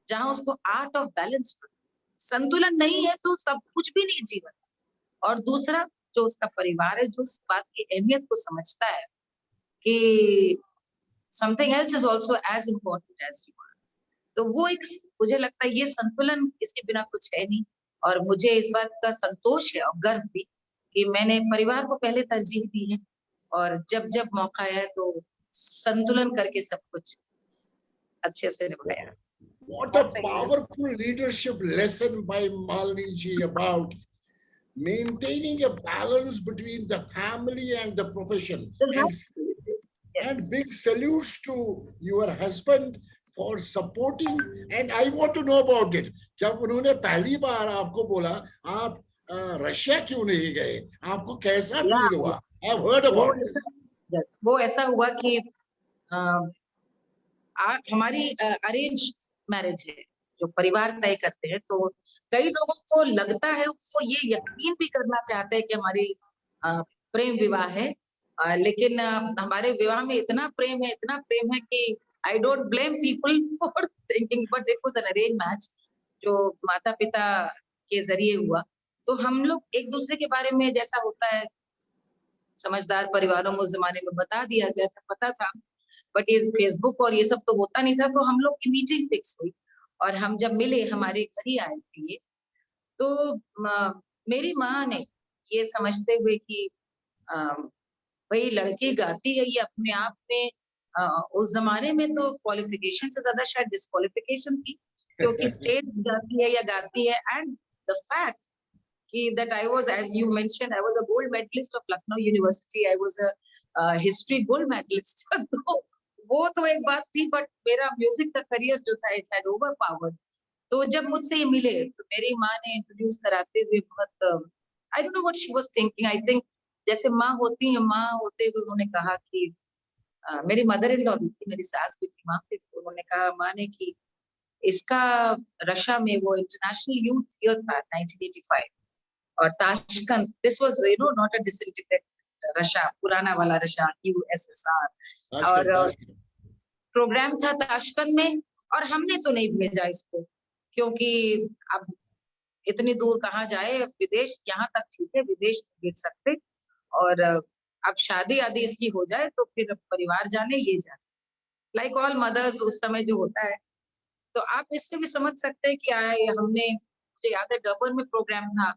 जहां उसको आर्ट ऑफ बैलेंस, संतुलन नहीं है तो सब कुछ भी नहीं जीवन। और दूसरा जो उसका परिवार है, जो उस बात की अहमियत को समझता है कि something else is also as important as you are. तो वो एक, मुझे लगता है ये संतुलन इसके बिना कुछ है नहीं। और मुझे इस बात का संतोष है और गर्व भी कि मैंने परिवार को पहले तरजीह दी है, और जब जब मौका आया तो संतुलन करके सब कुछ अच्छे से निभाया। What a powerful leadership lesson by Malini ji about maintaining a balance between the family and the profession. And big salutes to your husband for supporting. And I want to know about it. जब उन्होंने पहली बार आपको बोला आप Russia क्यों नहीं गए, आपको कैसा फील हुआ? I've heard about this. वो ऐसा हुआ कि हमारी अरेंज मैरिज है, जो परिवार तय करते हैं, तो कई लोगों को लगता है, वो ये यकीन भी करना चाहते हैं कि हमारी प्रेम विवाह है, लेकिन हमारे विवाह में इतना प्रेम है कि I don't blame people for thinking, but it was an arrange match जो माता पिता के जरिए हुआ। तो हम लोग एक दूसरे के बारे में, जैसा होता है समझदार परिवारों में उस जमाने में बता दिया गया था, पता था, बट ये फेसबुक और ये सब तो होता नहीं था। तो हम लोग की मीटिंग फिक्स हुई और हम जब मिले, हमारे घर ही आए थे ये, तो मेरी माँ ने ये समझते हुए कि भाई लड़की गाती है, ये अपने आप में उस जमाने में तो क्वालिफिकेशन से ज्यादा शायद डिस्क्वालिफिकेशन थी, क्योंकि स्टेज गाती है या गाती है। And the fact that I was, as you mentioned, I was a gold medalist of Lucknow University. I was a history gold medalist. तो वो तो एक बात थी, बट मेरा म्यूजिक का करियर जो था, इट हैड ओवरपावर्ड। तो जब मुझसे ये मिले तो मेरी माँ ने इंट्रोड्यूस कराते हुए बहुत, आई don't know what she was thinking. I think जैसे माँ होती है, माँ होते हुए उन्होंने कहा कि मेरी मदर इन लॉ भी थी, मेरी सास भी थी वहां पे, तो उन्होंने कहा माँ ने कि इसका रशिया में वो इंटरनेशनल यूथ ईयर था 1985 और Tashkent, this was not a disintegrated Russia, पुराना वाला रशा, USSR, और प्रोग्राम था ताशकंद में, और हमने तो नहीं भेजा इसको, क्योंकि अब इतनी दूर कहाँ जाए, विदेश यहाँ तक ठीक है, विदेश भेज सकते, और अब शादी आदि इसकी हो जाए तो फिर परिवार जाने, ये जाने, लाइक ऑल मदर्स उस समय जो होता है। तो आप इससे भी समझ सकते हैं कि हमने, मुझे याद है डरबन में प्रोग्राम था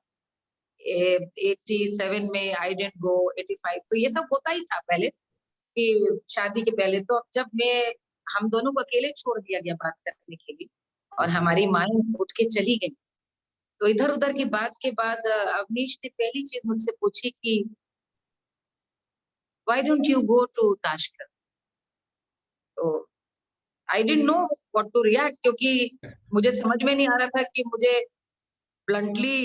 87 में, आई डेंट गो 85, तो ये सब होता ही था पहले कि शादी के पहले। तो अब जब हम दोनों को अकेले छोड़ दिया गया बात करने के लिए, और हमारी माँ उठ के चली गई, तो इधर उधर की बात के बाद अवनीश ने पहली चीज मुझसे पूछी कि why don't you go to Tashkent. तो I didn't know what to react, क्योंकि मुझे समझ में नहीं आ रहा था कि मुझे ब्लंटली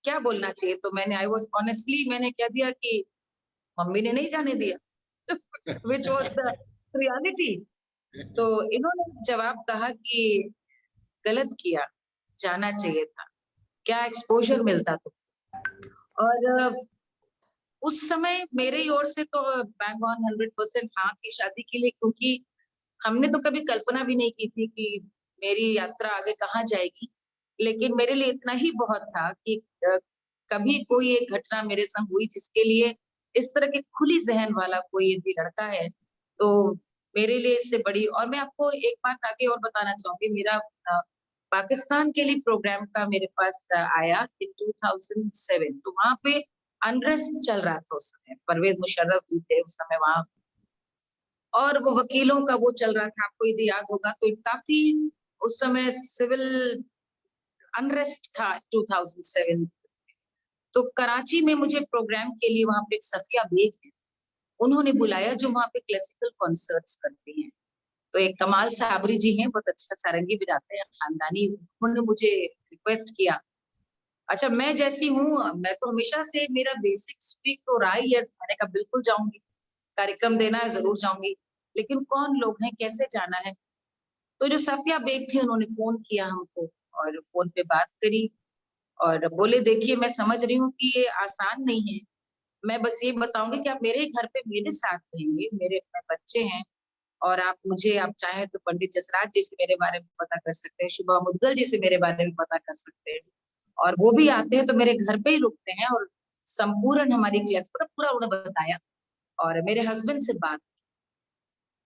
क्या बोलना चाहिए। तो आई वाज ऑनेस्टली, मैंने कह दिया कि मम्मी ने नहीं जाने दिया, व्हिच वाज द रियलिटी। तो इन्होंने जवाब कहा कि गलत किया, जाना चाहिए था, क्या एक्सपोजर मिलता तो। और उस समय मेरे ओर से तो बैंग ऑन 100% हाँ थी शादी के लिए, क्योंकि हमने तो कभी कल्पना भी नहीं की थी कि मेरी यात्रा आगे कहाँ जाएगी। लेकिन मेरे लिए इतना ही बहुत था कि कभी कोई एक घटना मेरे संग हुई जिसके लिए इस तरह के खुली जहन वाला कोई यदि लड़का है, तो मेरे लिए इससे बड़ी। और मैं आपको एक बात आगे और बताना चाहूंगी, मेरा पाकिस्तान के लिए प्रोग्राम का मेरे पास आया इन 2007, तो वहां पे अनरेस्ट चल रहा था उस समय, परवेज मुशर्रफ जी थे उस समय वहां, और वो वकीलों का वो चल रहा था, आपको यदि याद होगा तो काफी उस समय सिविल अनरेस्ट था 2007। तो कराची में मुझे प्रोग्राम के लिए वहां पे एक सफिया बेग है, उन्होंने बुलाया, जो वहां पे क्लासिकल कॉन्सर्ट्स करती हैं। तो एक कमाल साबरी जी हैं, बहुत अच्छा सारंगी बजाते हैं, खानदानी, उन्होंने मुझे रिक्वेस्ट किया। अच्छा, मैं जैसी हूँ, मैं तो हमेशा से मेरा बेसिक स्पीक तो रहा ही है, मैंने कहा बिल्कुल जाऊंगी, कार्यक्रम देना है जरूर जाऊंगी, लेकिन कौन लोग हैं, कैसे जाना है। तो जो सफिया बेग थी, उन्होंने फोन किया हमको, और फोन पे बात करी, और बोले देखिए मैं समझ रही हूँ कि ये आसान नहीं है, मैं बस ये बताऊंगी कि आप मेरे घर पे मेरे साथ रहेंगे, मेरे बच्चे हैं, और आप चाहें तो पंडित जसराज जी से मेरे बारे में पता कर सकते हैं, शुभा मुदगल जी से मेरे बारे में पता कर सकते हैं, और वो भी आते हैं तो मेरे घर पे ही रुकते हैं, और संपूर्ण हमारी क्लास पूरा उन्होंने बताया, और मेरे हस्बैंड से बात,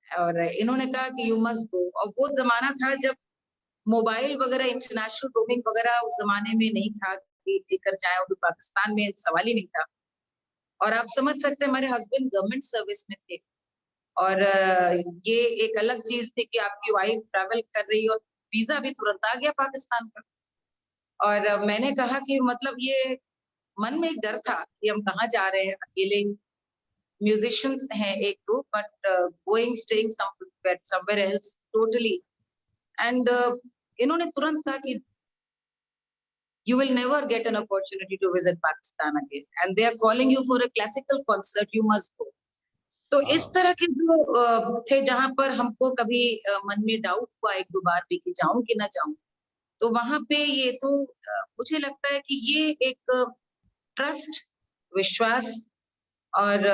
और इन्होंने कहा कि यू मस्ट गो। और वो जमाना था जब मोबाइल वगैरह, इंटरनेशनल रोमिंग वगैरह उस जमाने में नहीं था कि लेकर जाए, और पाकिस्तान में सवाल ही नहीं था। और आप समझ सकते हैं हमारे हस्बैंड गवर्नमेंट सर्विस में थे, और ये एक अलग चीज थी कि आपकी वाइफ ट्रैवल कर रही, और वीजा भी तुरंत आ गया पाकिस्तान का। और मैंने कहा कि मतलब ये मन में एक डर था कि हम कहाँ जा रहे हैं, अकेले, म्यूजिशियंस हैं एक दो, but going staying somewhere else totally. And इन्होंने तुरंत कहा कि you will never get an opportunity to visit Pakistan again, and they are calling you for a classical concert, you must go. तो इस तरह के जो थे, जहां पर हमको कभी मन में डाउट हुआ एक दो बार भी कि जाऊं कि ना जाऊं, तो वहां पे ये तो मुझे लगता है कि ये एक ट्रस्ट, विश्वास, और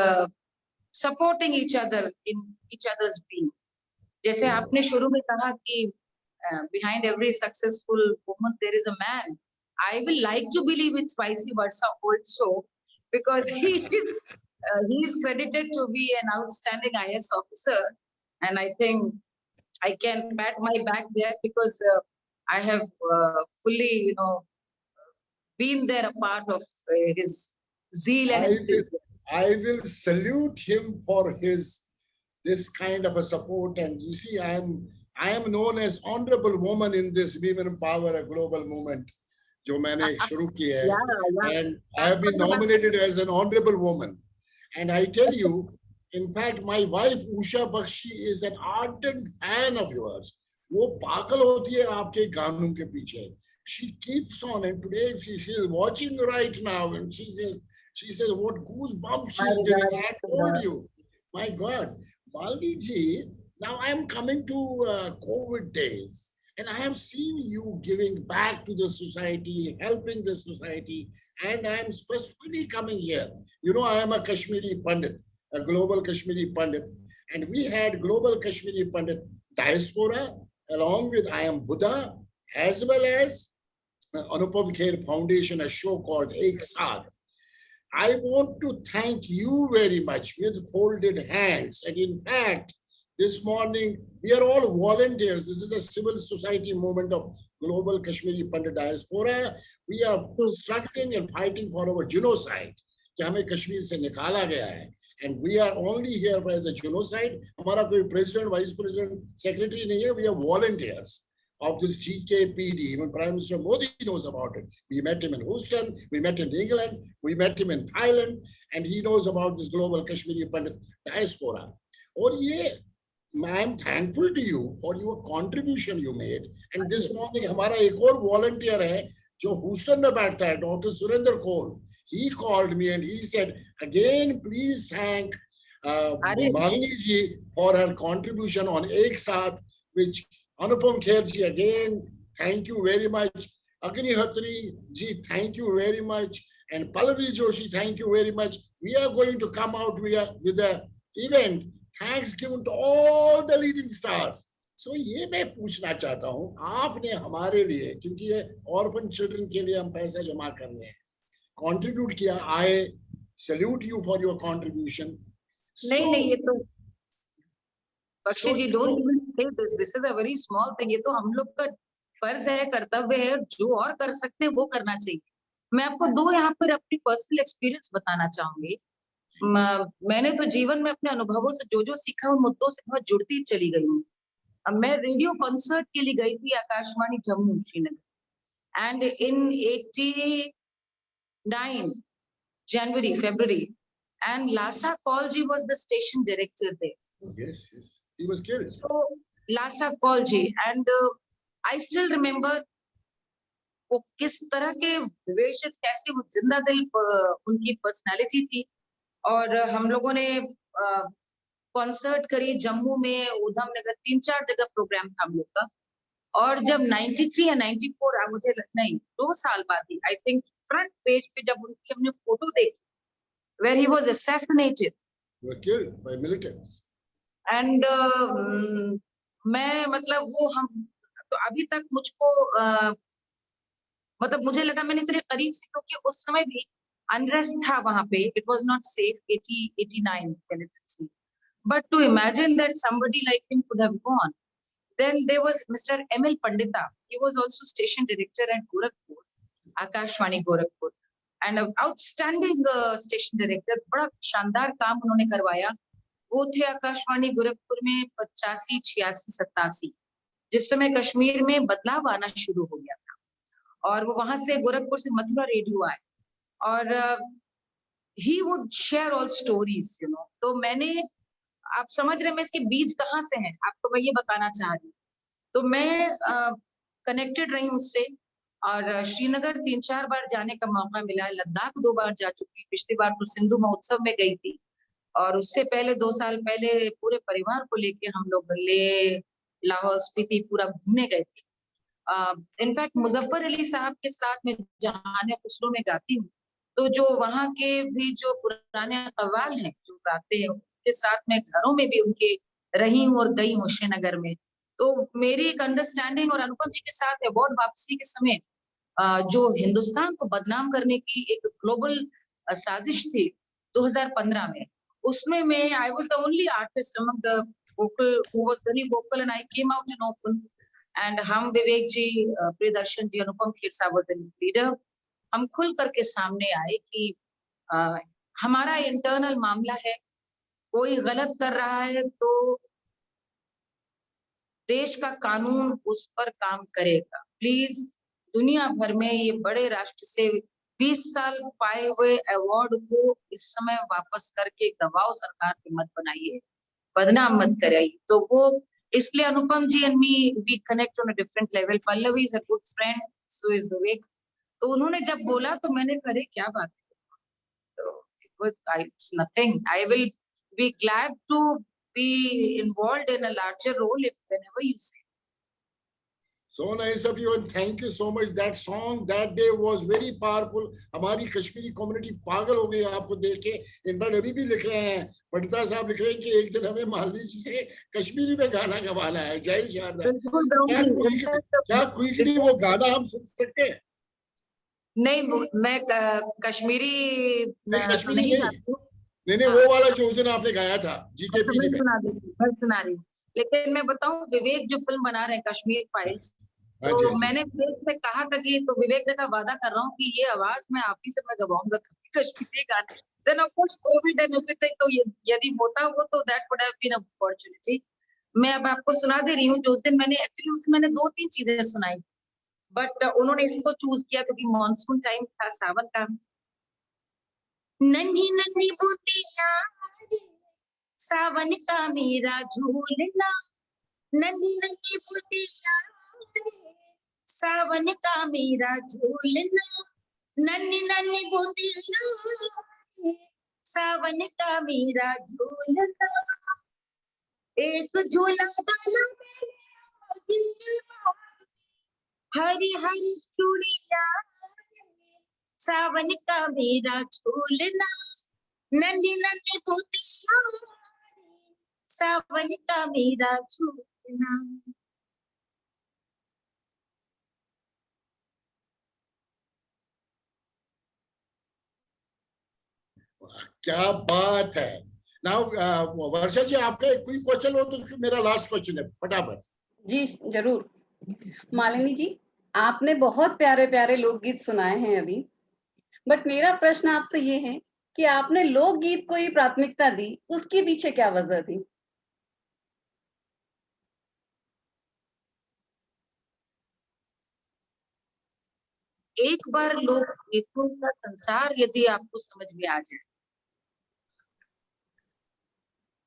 supporting each other in each others being. जैसे आपने शुरू में कहा कि behind every successful woman there is a man. I will like to believe it's vice versa also, because he is credited to be an outstanding IS officer, and I think I can pat my back there, because I have fully, been there a part of his zeal and enthusiasm. I will salute him for this kind of a support. And you see, I am known as honorable woman in this Women Power a Global movement, जो मैंने शुरू की है, and I have been nominated as an honorable woman. And I tell you, in fact, my wife Usha Bakshi is an ardent fan of yours. वो पागल होती है आपके गानों के पीछे. She keeps on, and today she is watching right now, and she says what goosebumps she's getting. I told you, my God, Malini ji. Now I am coming to COVID days, And I have seen you giving back to the society, helping the society, and I am specifically coming here. You know, I am a Kashmiri Pandit, a global Kashmiri Pandit, and we had global Kashmiri Pandit diaspora along with I am Buddha, as well as Anupam Kher Foundation, a show called Ek Saath. I want to thank you very much with folded hands. And in fact, this morning, we are all volunteers. This is a civil society movement of global Kashmiri Pandit diaspora. We are struggling and fighting for our genocide. कि हमें कश्मीर से निकाला गया है. And we are only here as a genocide. हमारा कोई president, vice president, secretary नहीं है. We are volunteers of this GKPD. Even Prime Minister Modi knows about it. We met him in Houston, we met in England, we met him in Thailand, and he knows about this global Kashmiri Pandit diaspora. और ये, I am thankful to you for your contribution you made. And this morning हमारा एक और volunteer है जो Houston में बैठता है, Dr. Surinder Kaul. He called me and he said, again, please thank Malini ji for her contribution on Ek Saath, which Anupam Kher ji, again, thank you very much. Agni Hatri ji, thank you very much. And Pallavi Joshi, thank you very much. We are going to come out with the event. Thanks given to all the leading stars. So ये मैं पूछना चाहता हूँ, आपने हमारे लिए, क्योंकि ये orphan children के लिए हम पैसा जमा कर रहे हैं, contribute किया. I salute you for your contribution. नहीं नहीं, ये तो बख्शी जी, don't even say this. This is a very small thing. ये तो हम लोग का फर्ज है, कर्तव्य है, जो और कर सकते हैं वो करना चाहिए. मैं आपको दो यहाँ पर अपनी पर्सनल एक्सपीरियंस बताना चाहूंगी. मैंने तो जीवन में अपने अनुभवों से जो सीखा उन मुद्दों से बहुत जुड़ती चली गई हूँ. अब मैं रेडियो कॉन्सर्ट के लिए गई थी Akashvani Jammu Srinagar, and in 89 January, February, and Lasa Kaulji was the station director there. Yes, yes, he was killed. So Lasa Kaulji, and I still remember वो किस तरह के विशेष, कैसे वो जिंदा दिल उनकी पर्सनालिटी थी. और हम लोगों ने कॉन्सर्ट करी जम्मू में, उधम नगर, 3-4 जगह प्रोग्राम था हम लोग का. और जब 93 या 94, मुझे नहीं 2 साल बाद ही, आई थिंक फ्रंट पेज पे जब उनकी हमने फोटो देखी, where he was assassinated, were killed by militants. and मैं मतलब वो हम तो अभी तक मुझको मतलब मुझे लगा मैंने इतने करीब से, क्योंकि उस समय भी अनरेस्ट था वहां पे. It was not safe. 89 militancy. But to imagine that somebody like him could have gone. Then there was Mr. M.L. Pandita. He was also station director at Gorakhpur, Akashvani Gorakhpur, and an outstanding station director. बड़ा शानदार काम उन्होंने करवाया. वो थे आकाशवाणी गोरखपुर में 85, 86, 87, जिस समय कश्मीर में बदलाव आना शुरू हो गया था. और वो वहां से गोरखपुर से मथुरा रेडियो आए, और he would share all stories, you know. तो मैंने, आप समझ रहे हैं मैं इसके बीज कहाँ से हैं, आपको मैं ये बताना चाह रही हूँ. तो मैं कनेक्टेड रही उससे, और श्रीनगर 3-4 बार जाने का मौका मिला. लद्दाख 2 बार जा चुकी. पिछली बार तो सिंधु महोत्सव में गई थी, और उससे पहले 2 साल पहले पूरे परिवार को लेके हम लोग ले लाहौल स्पीति पूरा घूमने गए थे. इनफैक्ट मुजफ्फर अली साहब के साथ में जहाने खुसरो में गाती हूँ, तो जो वहाँ के भी जो पुराने कव्वाल हैं जो गाते हैं, उनके साथ में घरों में भी उनके रही हूँ और गई हूँ श्रीनगर में. तो मेरी एक अंडरस्टैंडिंग, और अनुपम जी के साथ अवार्ड वापसी के समय जो हिंदुस्तान को बदनाम करने की एक ग्लोबल साजिश थी 2015 में, उसमें मैं I was the only artist among the vocal who was very vocal, and I came out in open. And हम, विवेक जी, प्रियदर्शन जी, अनुपम खेर साहब वाज द लीडर. हम खुल करके सामने आए कि हमारा इंटरनल मामला है, कोई गलत कर रहा है तो देश का कानून उस पर काम करेगा. प्लीज दुनिया भर में ये बड़े राष्ट्र से 20 साल पाए हुए अवार्ड को इस समय वापस करके दबाव सरकार पे मत बनाइए, बदनाम मत कराइए. तो वो इसलिए Anupam ji and me we connect on a different level. Pallavi is a good friend, so is Vivek. तो उन्होंने जब बोला तो मैंने करे क्या बात है, तो it was it's nothing. I will be glad to be involved in a larger role if whenever you say. So nice of you and thank you so much. That song that day was very powerful. हमारी Kashmiri community पागल हो गई आपको देख के. In fact अभी भी लिख रहे हैं, पंडिता साहब लिख रहे हैं कि एक दिन हमें मालनी जी से कश्मीरी में गाना गवाना है. जय शारदा. क्या क्विकली वो गाना हम सुन सकते हैं? नहीं, मैं कश्मीरी कश्मीरी नहीं नहीं. गाती हूँ। नहीं वो वाला जो उस दिन आपने गाया था जीकेपी में. मैं सुना रही हूँ, लेकिन मैं बताऊं, विवेक जो फिल्म बना रहे हैं कश्मीर फाइल्स, तो मैंने विवेक से कहा था कि, तो विवेक ने कहा वादा कर रहा हूँ कि ये आवाज मैं आप ही से मैं गवाऊंगा कश्मीरी गाने. Then of course covid and everything, तो यदि होता वो तो that would have been a opportunity. मैं अब आपको सुना दे रही हूँ जो उस दिन मैंने एक्चुअली उस दिन मैंने 2-3 चीजें सुनाई, बट उन्होंने इसको चूज किया क्योंकि मॉनसून टाइम था, सावन का. नन्ही नन्ही बूटियां सावन का मेरा झूलना, नन्ही नन्ही बूटियां सावन का मेरा झूलना, नन्ही नन्ही बूटियां सावन का मेरा झूलना, एक झूला डाला हरी हरी चूड़िया सावन का मेरा झूलना, नन्ही नन्ही बूटियां सावन का मेरा झूलना. क्या बात है. नाउ वर्षा जी, आपका कोई क्वेश्चन हो तो मेरा लास्ट क्वेश्चन है, फटाफट. जी जरूर. मालिनी जी, आपने बहुत प्यारे प्यारे लोकगीत सुनाए हैं अभी, बट मेरा प्रश्न आपसे ये है कि आपने लोकगीत को ही प्राथमिकता दी, उसके पीछे क्या वजह थी? एक बार लोकगीतों का संसार यदि आपको समझ में आ जाए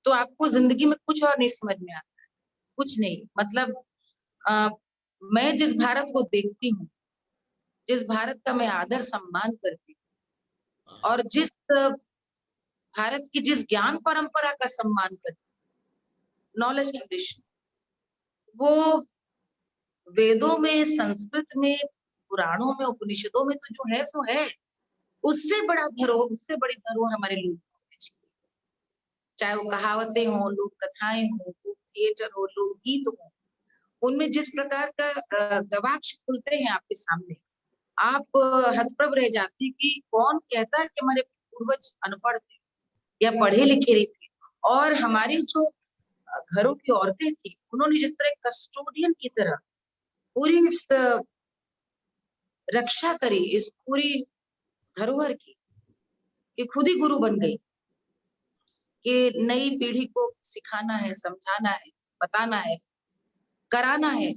तो आपको जिंदगी में कुछ और नहीं समझ में आता है. कुछ नहीं, मतलब मैं जिस भारत को देखती हूँ, जिस भारत का मैं आदर सम्मान करती हूँ, और जिस भारत की जिस ज्ञान परंपरा का सम्मान करती हूँ, नॉलेज ट्रेडिशन, वो वेदों में, संस्कृत में, पुराणों में, उपनिषदों में तो जो है सो है. उससे बड़ा धरोहर, उससे बड़ी धरोहर हमारे लोग, चाहे वो कहावतें हो, लोक कथाएं हो, थिएटर हो, लोकगीत हो, उनमें जिस प्रकार का गवाक्ष खुलते हैं आपके सामने, आप हतप्रभ रह जाते हैं कि कौन कहता है कि हमारे पूर्वज अनपढ़ थे या पढ़े लिखे नहीं थे. और हमारी जो घरों की औरतें थी, उन्होंने जिस तरह कस्टोडियन की तरह पूरी इस रक्षा करी, इस पूरी धरोहर की, कि खुद ही गुरु बन गई कि नई पीढ़ी को सिखाना है, समझाना है, बताना है, कराना है.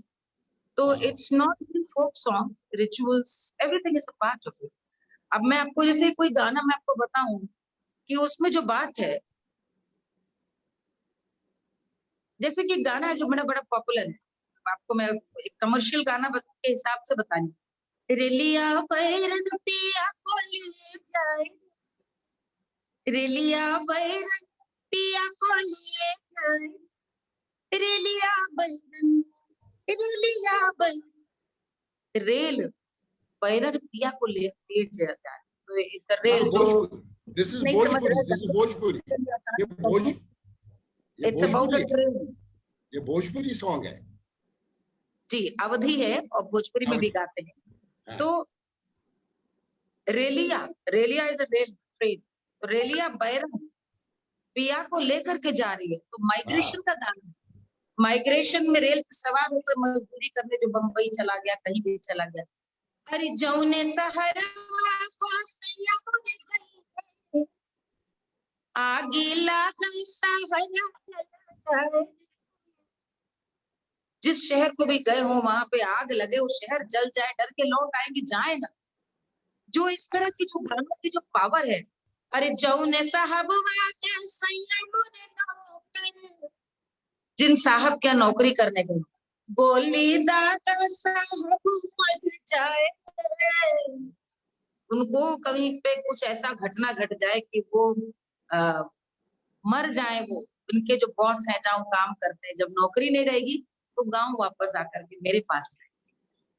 तो it's not folk song, rituals, everything is a part of it. अब मैं आपको जैसे कोई गाना मैं आपको बताऊं कि उसमें जो बात है, जैसे कि गाना है जो बड़ा पॉपुलर है, आपको मैं एक कमर्शियल गाना के हिसाब से बतानी. रेलिया बैरन पिया को ले जाए, रेलिया बैरन पिया को ले जाए, रेलिया बैरन, रेलिया बैरन, रेल बैरन पिया को ले जाता है. तो इट्स अ रेल जो दिस इज नहीं समझ भोजपुरी, रहे, दिस इज भोजपुरी, ये इट्स अबाउट अ ट्रेन. ये भोजपुरी सॉन्ग है जी, अवधि है और भोजपुरी में भी गाते हैं. तो रेलिया, रेलिया इज अ रेल ट्रेन. तो रेलिया बैरन पिया को लेकर के जा रही है, तो माइग्रेशन का गाना. माइग्रेशन में रेल पे सवार होकर मजदूरी करने जो बम्बई चला गया, कहीं भी चला गया. अरे जौने सहरवा को सैया गई, आगे लागल सहरा चला जाए. जिस शहर को भी गए हो वहां पे आग लगे, वो शहर जल जाए, डर के लौट आएंगे, जाए ना. जो इस तरह की जो गानों की जो पावर है, अरे जौने साहबवा के सैया मोरे नौकर, जिन साहब क्या नौकरी करने गए, गोली दागा साहब मर जाए, उनको कहीं पे कुछ ऐसा घटना घट जाए कि वो मर जाए. वो उनके जो बॉस हैं, जहाँ काम करते हैं, जब नौकरी नहीं रहेगी तो गांव वापस आकर के मेरे पास आए.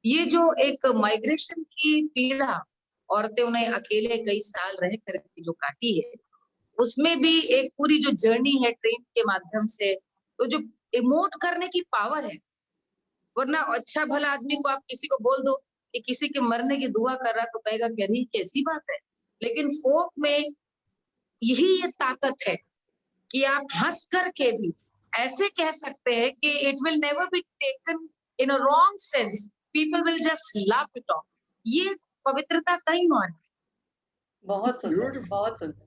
ये जो एक माइग्रेशन की पीड़ा औरतें उन्हें अकेले कई साल रह करके जो काटी है, उसमें भी एक पूरी जो जर्नी है ट्रेन के माध्यम से, तो जो इमोट करने की पावर है, वरना अच्छा भला आदमी को आप किसी को बोल दो कि किसी के मरने की दुआ कर रहा तो कहेगा कि अरे कैसी बात है। लेकिन फोक में यही ये ताकत है कि आप हंस करके भी ऐसे कह सकते हैं कि it will never be taken in a wrong sense, people will just laugh it of. ये पवित्रता कहीं और है। बहुत सुंदर, Beautiful, बहुत सुंदर।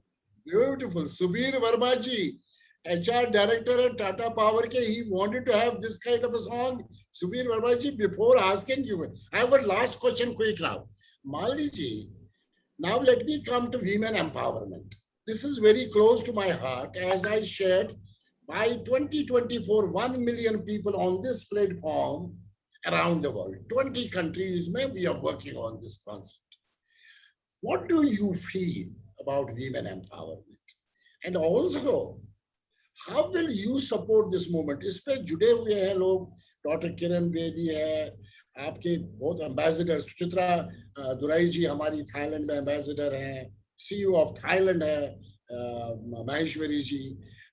beautiful. Subir Verma ji, HR director at Tata Power, he wanted to have this kind of a song. Subir Verma ji, before asking you, I have a last question quick now. Malini ji, now let me come to women empowerment. This is very close to my heart. As I shared, by 2024, 1 million people on this platform around the world, 20 countries, maybe are working on this concept. What do you feel about women empowerment? And also, how will you support this movement? इस पे जुड़े हुए हैं लोग, doctor Kiran Bedi है, आपके बहुत ambassador, Suchitra दुराई जी हमारी थाईलैंड में एम्बेसडर हैं, CEO ऑफ थाईलैंड है महेश्वरी जी,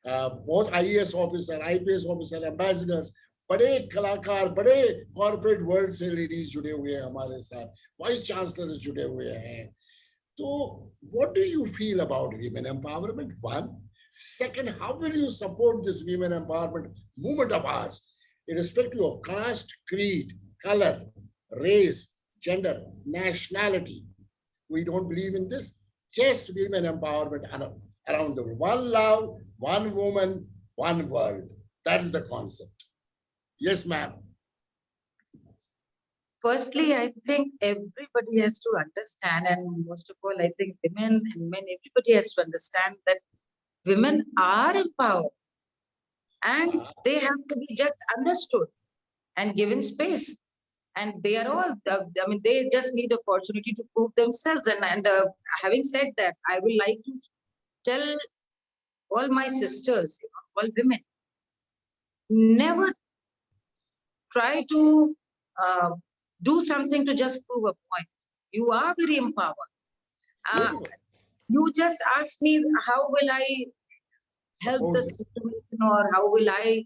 बहुत IAS officer, IPS officer, ambassadors, बड़े कलाकार, बड़े कॉर्पोरेट वर्ल्ड से लेडीज जुड़े हुए हैं हमारे साथ, वाइस चांसलर्स जुड़े हुए हैं. So, what do you feel about women empowerment? One. Second, how will you support this women empowerment movement of ours, irrespective of caste, creed, color, race, gender, nationality? We don't believe in this. Just women empowerment around the world. One love, one woman, one world. That is the concept. Yes, ma'am. Firstly, I think everybody has to understand, and most of all, I think women and men, everybody has to understand that women are empowered and they have to be just understood and given space. And they are all, I mean, they just need opportunity to prove themselves. And having said that, I would like to tell all my sisters, all women, never try to do something to just prove a point. You are very empowered. You just ask me, how will I help the situation, or how will I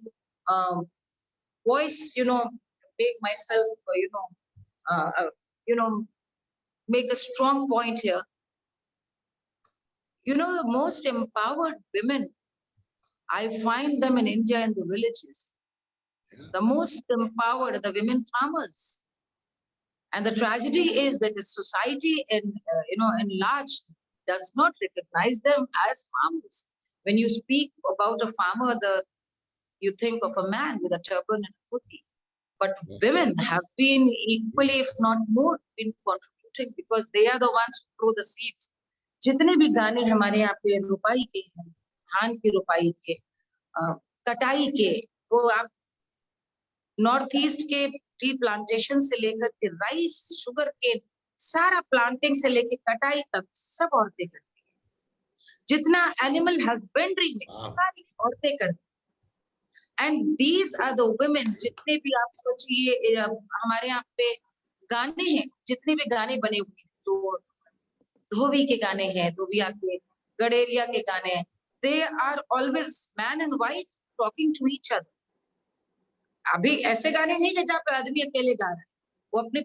voice, make myself, make a strong point here. The most empowered women, I find them in India in the villages. The most empowered are the women farmers. And the tragedy is that the society in large does not recognize them as farmers. When you speak about a farmer, you think of a man with a turban and a dhoti. But women have been equally, if not more, been contributing, because they are the ones who grow the seeds. जितने भी गाने हमारे यहाँ पे रुपाई के हैं, धान की रुपाई के, कटाई के, वो आप नॉर्थ ईस्ट के टी प्लांटेशन से लेकर के राइस, शुगर के, सारा प्लांटिंग से लेकर कटाई तक सब औरतें करती हैं. जितना एनिमल हस्बेंड्री में सारी औरतें करती हैं. And these are the women. जितने भी आप सोचिए हमारे यहाँ पे गाने हैं, जितने भी गाने बने हुए हैं, तो धोबी के गाने हैं, धोबिया के, गडेरिया के गाने हैं, they are always man and wife talking to each other. अभी ऐसे गाने नहीं है जहाँ पे आदमी अकेले गा रहा है, वो अपने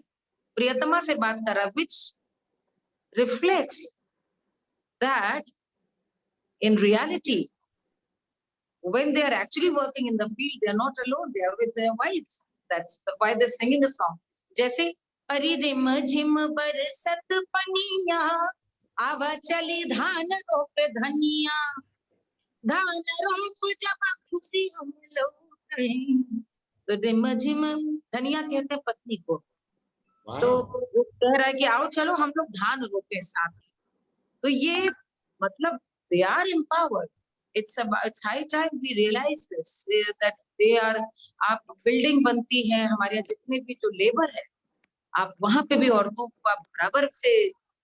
प्रियतमा से बात कर रहा है, which reflects that in reality when they are actually working in the field, they are not alone, they are with their wives. That's why they're singing a song. जैसे अरे रिम झिम बरसत पनिया, आवा चली धान रोप धनिया, धान रोप जब खुशी हम लोग हैं. तो रिम झिम, धनिया कहते हैं पत्नी को. तो वो कह रहा है कि आओ चलो हम लोग धान रोपे साथ. तो ये मतलब they are empowered. It's high time we realize this, that they are. आप बिल्डिंग बनती है हमारे यहाँ, जितने भी जो लेबर है, आप वहां पे भी औरतों को आप बराबर से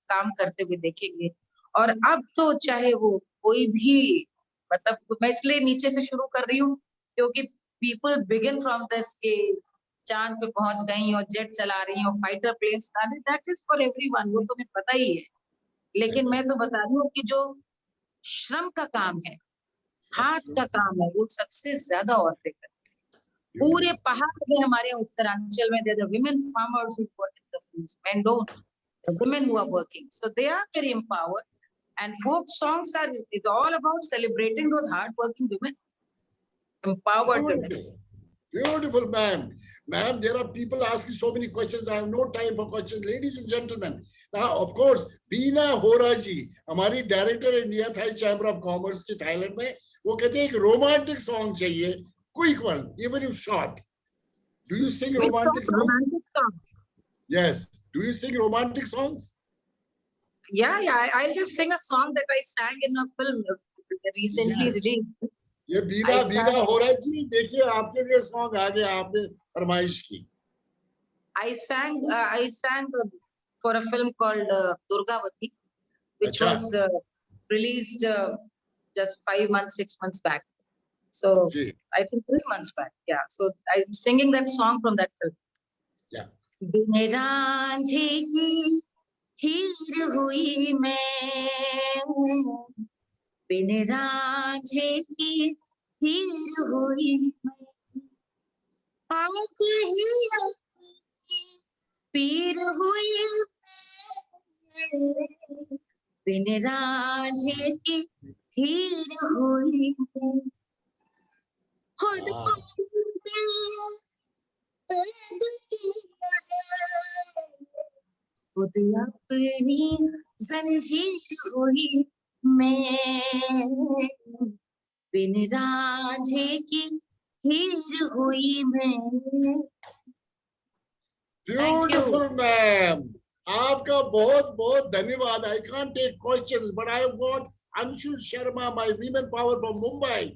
काम करते हुए देखेंगे. और अब तो चाहे वो कोई भी, मतलब मैं इसलिए नीचे से शुरू कर रही हूँ क्योंकि people begin from the scale, चांद पे पहुंच गई और जेट चला रही हो, फाइटर प्लेन्स चला रही, दैट इज फॉर एवरीवन, वो तुम्हें पता ही है। लेकिन मैं तो बता रही हूँ कि जो श्रम का काम है, हाथ का काम है, वो सबसे ज्यादा औरतें करती हैं। पूरे पहाड़ में हमारे उत्तरांचल में there are women farmers who work in the fields, men don't. The women who are working, so they are very empowered. And folk songs are it's all about celebrating those hard-working women, empowered women. Beautiful. Beautiful, ma'am. Ma'am, there are people asking so many questions. I have no time for questions. Ladies and gentlemen, now, of course, Beena Hora ji, हमारी director India Thai Chamber of Commerce की Thailand में, वो कहते हैं एक romantic song चाहिए, quick one, even if short. Do you sing romantic songs? Romantic song. Yes. Do you sing romantic songs? Yeah. I'll just sing a song that I sang in a film recently released. ये बीना हो रहा जी, देखिए आपके लिए song आ गया, आपने फरमाइश की। I sang for a film called Durgavati, which was released just 5 months, 6 months back. So I think 3 months back. Yeah. So I'm singing that song from that film. Yeah. बिन रांझे की हीर हुई मैं, बिन रांझे की हीर हुई मैं, आज ही पीर हुई मैं, बिन रांझे की हीर हुई मैं, खुद को खुद अपनी जंजीर हुई मैं, बिन रांझे की हीर हुई मैं। Beautiful, ma'am. आपका बहुत बहुत धन्यवाद. I can't take questions, but I want Anshul Sharma, my women power from Mumbai,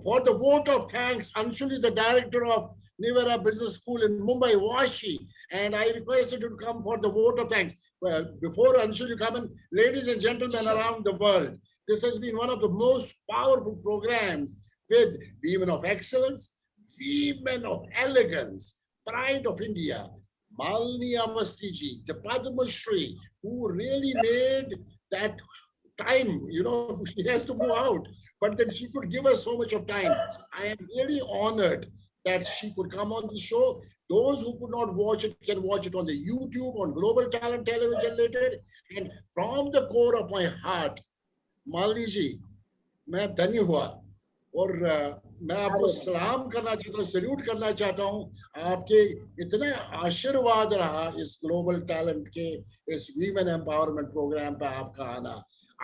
for the vote of thanks. Anshul is the director of Nivera Business School in Mumbai, Vashi, and I requested you to come for the vote of thanks. Well, before Anshul, you come in, ladies and gentlemen around the world, this has been one of the most powerful programs with women of excellence, women of elegance, pride of India, Malini Awasthi ji, the Padma Shri, who really made that time, you know, she has to move out, but then she could give us so much of time. I am really honored that she could come on the show. Those who could not watch it can watch it on the YouTube, on Global Talent Television later. And from the core of my heart, Malini ji, मैं धन्य हुआ और मैं आपको सलाम करना चाहता हूँ, सल्यूट करना चाहता हूँ। आपके इतना आशीर्वाद रहा इस ग्लोबल टैलेंट के इस वीमेन एम्पावरमेंट प्रोग्राम पे आपका आना।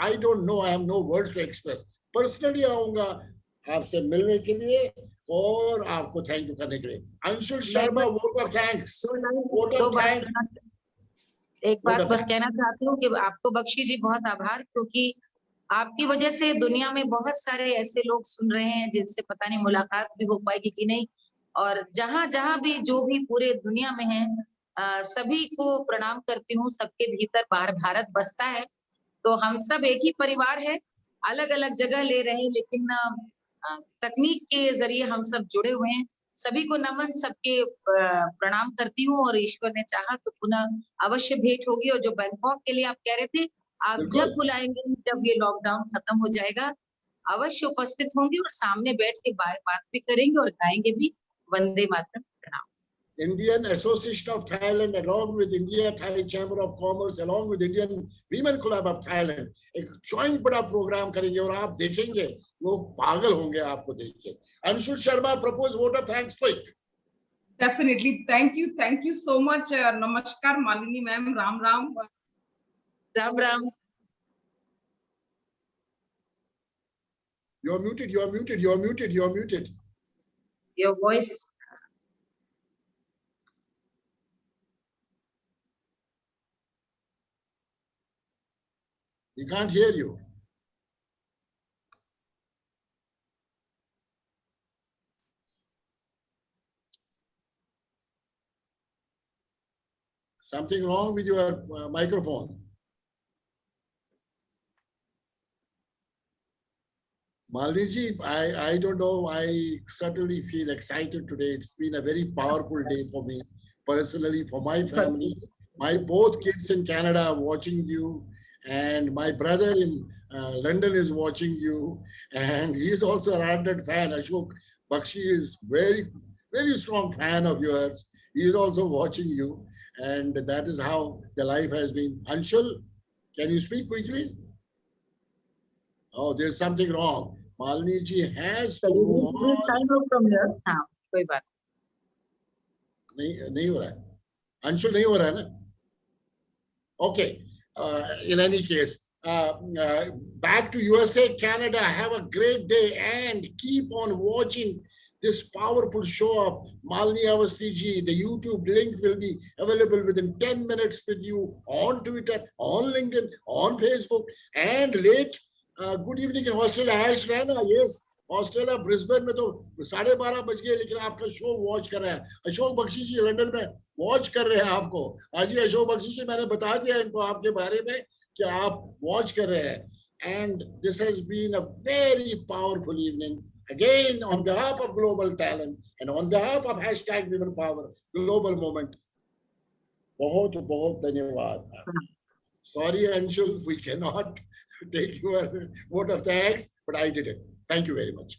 I don't know, I have no words to express. Personally आऊंगा आपसे मिलने के लिए और आपको थैंक यू करने के लिए। Anshul Sharma, vote of thanks. एक बात बस कहना चाहती हूँ कि आपको बख्शी जी बहुत आभार, क्योंकि आपकी वजह से दुनिया में बहुत सारे ऐसे लोग सुन रहे हैं जिनसे पता नहीं मुलाकात भी हो पाएगी कि नहीं, और जहां जहां भी जो भी पूरे दुनिया में है, सभी को प्रणाम करती हूँ। सबके भीतर बाहर भारत बसता है, तो हम सब एक ही परिवार है, अलग अलग जगह ले रहे हैं, लेकिन तकनीक के जरिए हम सब जुड़े हुए हैं। सभी को नमन, सबके प्रणाम करती हूँ, और ईश्वर ने चाहा तो पुनः अवश्य भेंट होगी। और जो बैंकॉक के लिए आप कह रहे थे, आप जब बुलाएंगे, जब ये लॉकडाउन खत्म हो जाएगा, अवश्य उपस्थित होंगे और सामने बैठ के बात भी करेंगे और गाएंगे भी Vande Mataram. Indian Association of Thailand, along with India Thai Chamber of Commerce, along with Indian Women Club of Thailand, एक joint बड़ा प्रोग्राम करेंगे और आप देखेंगे वो पागल होंगे आपको देख के। Anshul Sharma, propose vote of thanks, quick. Definitely, thank you so much. Namaskar, Malini ma'am, Ram Ram. Ram Ram. You're muted. You're muted. You're muted. You're muted. Your voice. We can't hear you. Something wrong with your microphone. Malini ji, I don't know. I certainly feel excited today. It's been a very powerful day for me personally, for my family. My both kids in Canada are watching you, and my brother in London is watching you, and he's also a ardent fan. Ashok Bakshi is very strong fan of yours. He is also watching you, and that is how the life has been. Anshul, can you speak quickly? Oh, there's something wrong. Malini ji has to move Please on. sign out from here. हाँ, कोई बात नहीं हो रहा है. अंशुल नहीं हो रहा है ना? Okay. In any case, back to USA, Canada. Have a great day and keep on watching this powerful show of Malini Awasthi ji. The YouTube link will be available within 10 minutes with you on Twitter, on LinkedIn, on Facebook, and late. Good evening in Australia. Ash Rana, yes. Australia Brisbane में तो 12:30 बज गए, लेकिन आपका show watch कर रहे हैं. अशोक बख्शी जी London में वॉच कर रहे हैं आपको. आज ही अशोक बख्शी जी मैंने बता दिया इनको आपके बारे में कि आप वॉच कर रहे हैं. And this has been a very powerful evening. Again, on behalf of Global Talent and on behalf of #WomenPower Global Moment, बहुत बहुत धन्यवाद. Sorry, Anshul, we cannot take your vote of thanks, but I did it. Thank you very much.